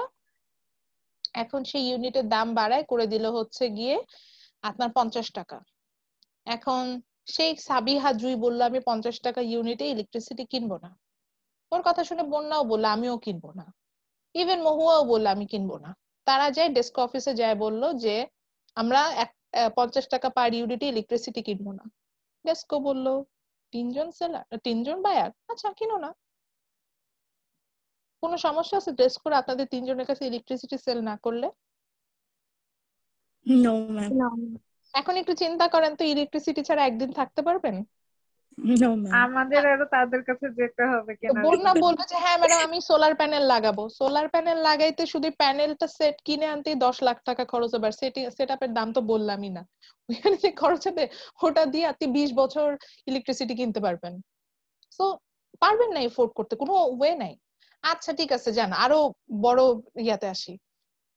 এখন সেই ইউনিটের দাম বাড়ায় করে দিল হচ্ছে গিয়ে আপনার 50 টাকা। এখন সেই সাবিহা জুই বললো আমি 50 টাকা ইউনিটে ইলেকট্রিসিটি কিনবো না। ওর কথা শুনে বন্যাও বললো আমিও কিনবো না, ইভেন মহুয়াও বললো আমি কিনবো না। তারা যায় ডেস্ক অফিসে যায় বললো যে আমরা 50 টাকা পার ইউনিটে ইলেকট্রিসিটি কিনবো না। ডেস্কো বললো 3 জন সেলার 3 জন বায়ার, আচ্ছা কিনো না। কোনো সমস্যা আছে ডেস্কোর আপনাদের 3 জনের কাছে ইলেকট্রিসিটি সেল না করলে? No, ma'am. এখন একটু চিন্তা করেন তো, ইলেকট্রিসিটি ছাড়া একদিন থাকতে পারবেন? No, ma'am. আমাদের আরো তাদের কাছে যেতে হবে তো কেনার বন্যা জন্য। বলবে যে হ্যাঁ ম্যাডাম আমি সোলার প্যানেল লাগাবো। সোলার প্যানেল লাগাইতে শুধু প্যানেলটা সেট কিনে আনতেই 10 লাখ টাকা খরচ হবে। আর সেট আপের দাম তো বললামই না, ওইখানে যে খরচ হবে ওটা দিয়ে আপনি 20 বছর ইলেকট্রিসিটি কিনতে পারবেন। সো পারবেন না এফোর্ড করতে, কোনো ওয়ে নাই। আচ্ছা ঠিক আছে, যান আরো বড় ইয়াতে আসি।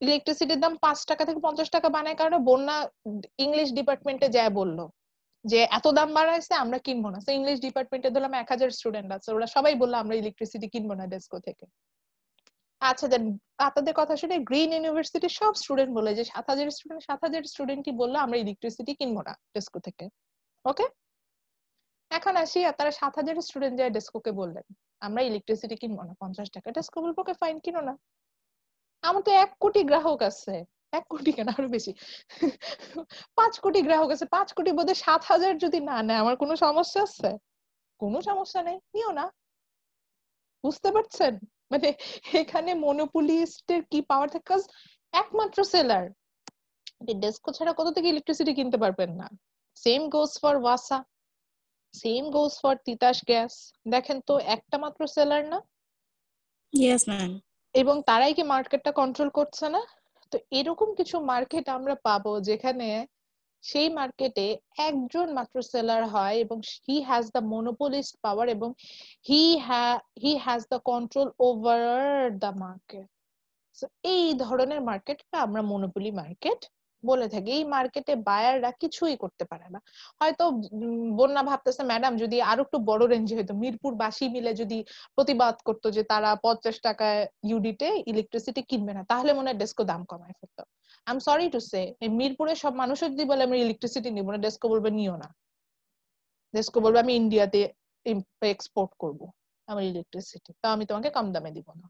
ইলেকট্রিসিটির দাম 5 টাকা থেকে 50 টাকা বানায় কারণে বন্যা ইংলিশ ডিপার্টমেন্টে যায় বললো যে এত দাম বাড়াইছে আমরা কিনবো না। ইংলিশ ডিপার্টমেন্টে ধরলাম 1000 স্টুডেন্ট আছে, ওরা সবাই বললো আমরা ইলেকট্রিসিটি কিনবো না ডেস্কো থেকে। আচ্ছা দেন আপনাদের কথা শুনে গ্রিন ইউনিভার্সিটির সব স্টুডেন্ট বলে যে 7000 স্টুডেন্টই বললো আমরা ইলেকট্রিসিটি কিনবো না ডেস্কো থেকে। ওকে, এখন আসি আপনারা 7000 স্টুডেন্ট যায় ডেস্কোকে বললেন আমরা ইলেকট্রিসিটি কিনবো না 50 টাকা। ডেস্কো বলবো ওকে ফাইন, কিনো না। আমার তো 1 কোটি গ্রাহক আছে, 1 কোটি কেন আরো বেশি, 5 কোটি গ্রাহক আছে, 5 কোটি বোধহয় 7000 যদি না নেয় আমার কোনো সমস্যা আছে? কোনো সমস্যা নেই, নিও না। বুঝতে পারছেন মানে এখানে মনোপলিস্টের কি পাওয়ার থাকে? কারণ একমাত্র সেলার, ডেস্কো ছাড়া কোথা থেকে ইলেকট্রিসিটি কিনতে পারবেন না। সেম গোস ফর ওয়াসা, same goes for Titas gas. দেখেন তো একটা মাত্র সেলার না, Yes, ma'am. এবং তারাই কি মার্কেটটা কন্ট্রোল করছে না? তো এরকম কিছু মার্কেট আমরা পাবো যেখানে সেই মার্কেটে একজন মাত্র সেলার হয় এবং হি হ্যাজ দ্য মনোপলিস্ট পাওয়ার এবং he has the control over the market. এই ধরনের মার্কেটটা আমরা মনোপলি মার্কেট বলে থাকি। এই মার্কেটে বায়াররা কিছুই করতে পারে না। হয়তো বন্যা ভাবতেছে ম্যাডাম যদি আরো একটু বড় রেঞ্জে হতো, মিরপুর বাসী মিলে যদি প্রতিবাদ করতো যে তারা 50 টাকায় ইউনিটে ইলেকট্রিসিটি কিনবে না, তাহলে মনে হয় ডেস্কো দাম কমায় ফেলতো। I am sorry to say, মিরপুরের সব মানুষ যদি বলে আমি ইলেকট্রিসিটি নিব না, ডেস্কো বলবে নিও না। ডেস্কো বলবে আমি ইন্ডিয়াতে এক্সপোর্ট করব আমার ইলেকট্রিসিটি, তা আমি তোমাকে কম দামে দিব না।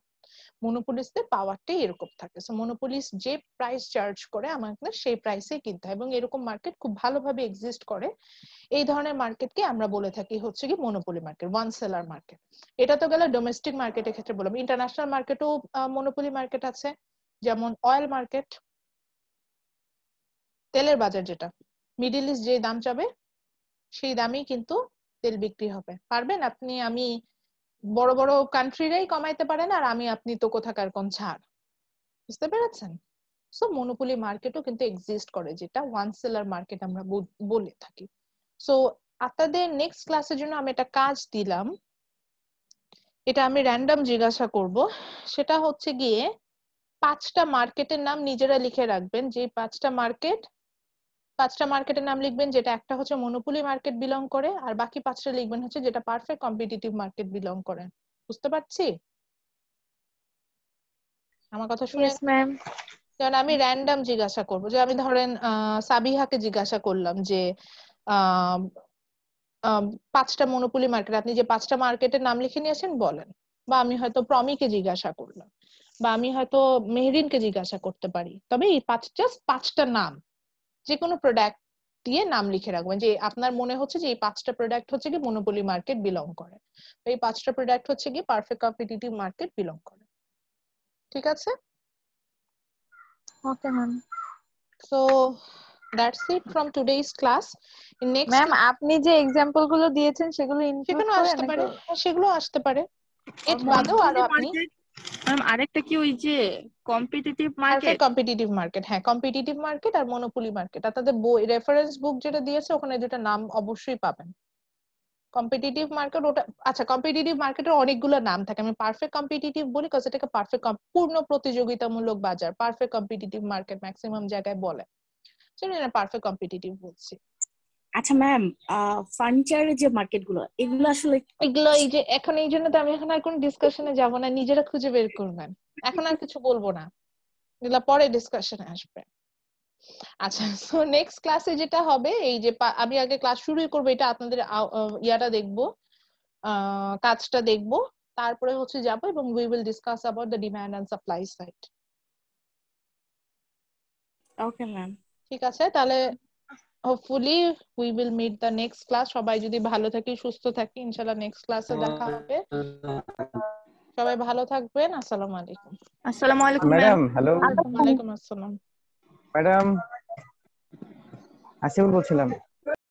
মনোপলিস্টদের পাওয়ারটাই এরকম থাকে। সো মনোপলিস্ট যে প্রাইস চার্জ করে আমাকে সেই প্রাইসে কিনতে হয়, এবং এরকম মার্কেট খুব ভালোভাবে এক্সিস্ট করে। এই ধরনের মার্কেটকে আমরা বলে থাকি হচ্ছে কি monopoly market, one seller market. এটা তো গেল ডোমেস্টিক মার্কেটের ক্ষেত্রে বললাম। ইন্টারন্যাশনাল মার্কেটও মনোপলি মার্কেট আছে, যেমন অয়েল মার্কেট, তেলের বাজার, যেটা মিডল ইস্ট যে দাম চাবে সেই দামেই কিন্তু তেল বিক্রি হবে। পারবেন আপনি আমি বড় বড় কান্ট্রিরাই কমাইতে পারেন, আর আমি আপনি তো কোথাকার কোন ছাড়। বুঝতে পেরেছেন? সো মনোপলি মার্কেটও কিন্তু এক্সিস্ট করে, যেটা ওয়ান সেলার মার্কেট আমরা বলে থাকি। সো আপনাদের নেক্সট ক্লাসের জন্য আমি একটা কাজ দিলাম, এটা আমি র্যান্ডম জিজ্ঞাসা করব। সেটা হচ্ছে গিয়ে 5টা মার্কেটের নাম নিজেরা লিখে রাখবেন। যে 5টা মার্কেটের নাম লিখবেন, যেটা একটা হচ্ছে মনোপলি মার্কেট বিলং করে, আর বাকি 5টা লিখবেন হচ্ছে যেটা পারফেক্ট কম্পিটিটিভ মার্কেট বিলং করে। বুঝতে পারছি আমার কথা শুনে? Yes ma'am. যেমন আমি র্যান্ডম জিজ্ঞাসা করবো, যে আমি ধরেন সাবিহাকে জিজ্ঞাসা করলাম যে আহ 5টা মনোপলি মার্কেট, আপনি যে 5টা মার্কেটের নাম লিখে নিয়েছেন বলেন। বা আমি হয়তো প্রমিকে জিজ্ঞাসা করলাম, বা আমি হয়তো মেহরিনকে জিজ্ঞাসা করতে পারি। তবে এই 5টা নাম যে কোনো প্রোডাক্ট দিয়ে নাম লিখে রাখবেন, যে আপনার মনে হচ্ছে যে এই 5টা প্রোডাক্ট হচ্ছে কি মনোপলি মার্কেট বিলং করে, এই 5টা প্রোডাক্ট হচ্ছে কি পারফেক্ট কম্পিটিটিভ মার্কেট বিলং করে। ঠিক আছে? Okay ma'am. So that's it from today's class. In next ma'am আপনি যে এক্সাম্পল গুলো দিয়েছেন সেগুলো ইনক্লুড সেখানে করে আসতে পারে, নাকি? হ্যাঁ সেগুলো আসতে পারে। এর বাদেও আরো আপনি ম্যাম আরেকটা কি ওই যে competitive market? Perfect competitive market, হ্যাঁ কম্পিটিটিভ মার্কেট আর মনোপলি মার্কেট, আপনাদের বই রেফারেন্স বুক যেটা দিয়েছে ওখানে দুটো নাম অবশ্যই পাবেন। কম্পিটিটিভ মার্কেট ওটা, আচ্ছা কম্পিটিটিভ মার্কেটের অনেকগুলো নাম থাকে, আমি পারফেক্ট কম্পিটিটিভ বলি কারণ এটাকে পারফেক্ট পূর্ণ প্রতিযোগিতামূলক বাজার, পারফেক্ট কম্পিটিটিভ মার্কেট ম্যাক্সিমাম জায়গায় বলে, সেটা পারফেক্ট কম্পিটিটিভ বলছি। আচ্ছা ম্যাম, ফার্নিচারের যে মার্কেট গুলো এগুলো আসলে এগুলো এই যে এখন এই জন্য তো আমি এখন আর কোন ডিসকাশনে যাব না, নিজেরা খুঁজে বের করবেন। এখন আর কিছু বলবো না, এগুলো পরে ডিসকাশনে আসবে। আচ্ছা, সো নেক্সট ক্লাসে যেটা হবে, এই যে আমি আগে ক্লাস শুরুই করবো, এটা আপনাদের ইয়াটা দেখবো, কাজটা দেখবো, তারপরে হচ্ছে যাবো এবং we will discuss about the demand and supply side. Okay ma'am. ঠিক আছে, তাহলে hopefully we will meet the next class. সবাই যদি ভালো থাকি সুস্থ থাকি ইনশাআল্লাহ নেক্সট ক্লাসে দেখা হবে। সবাই ভালো থাকবেন। আসসালামু আলাইকুম। আসসালামু আলাইকুম ম্যাম। ম্যাডাম হ্যালো ওয়ালাইকুম আসসালাম। ম্যাডাম আসিফুল বলছিলাম।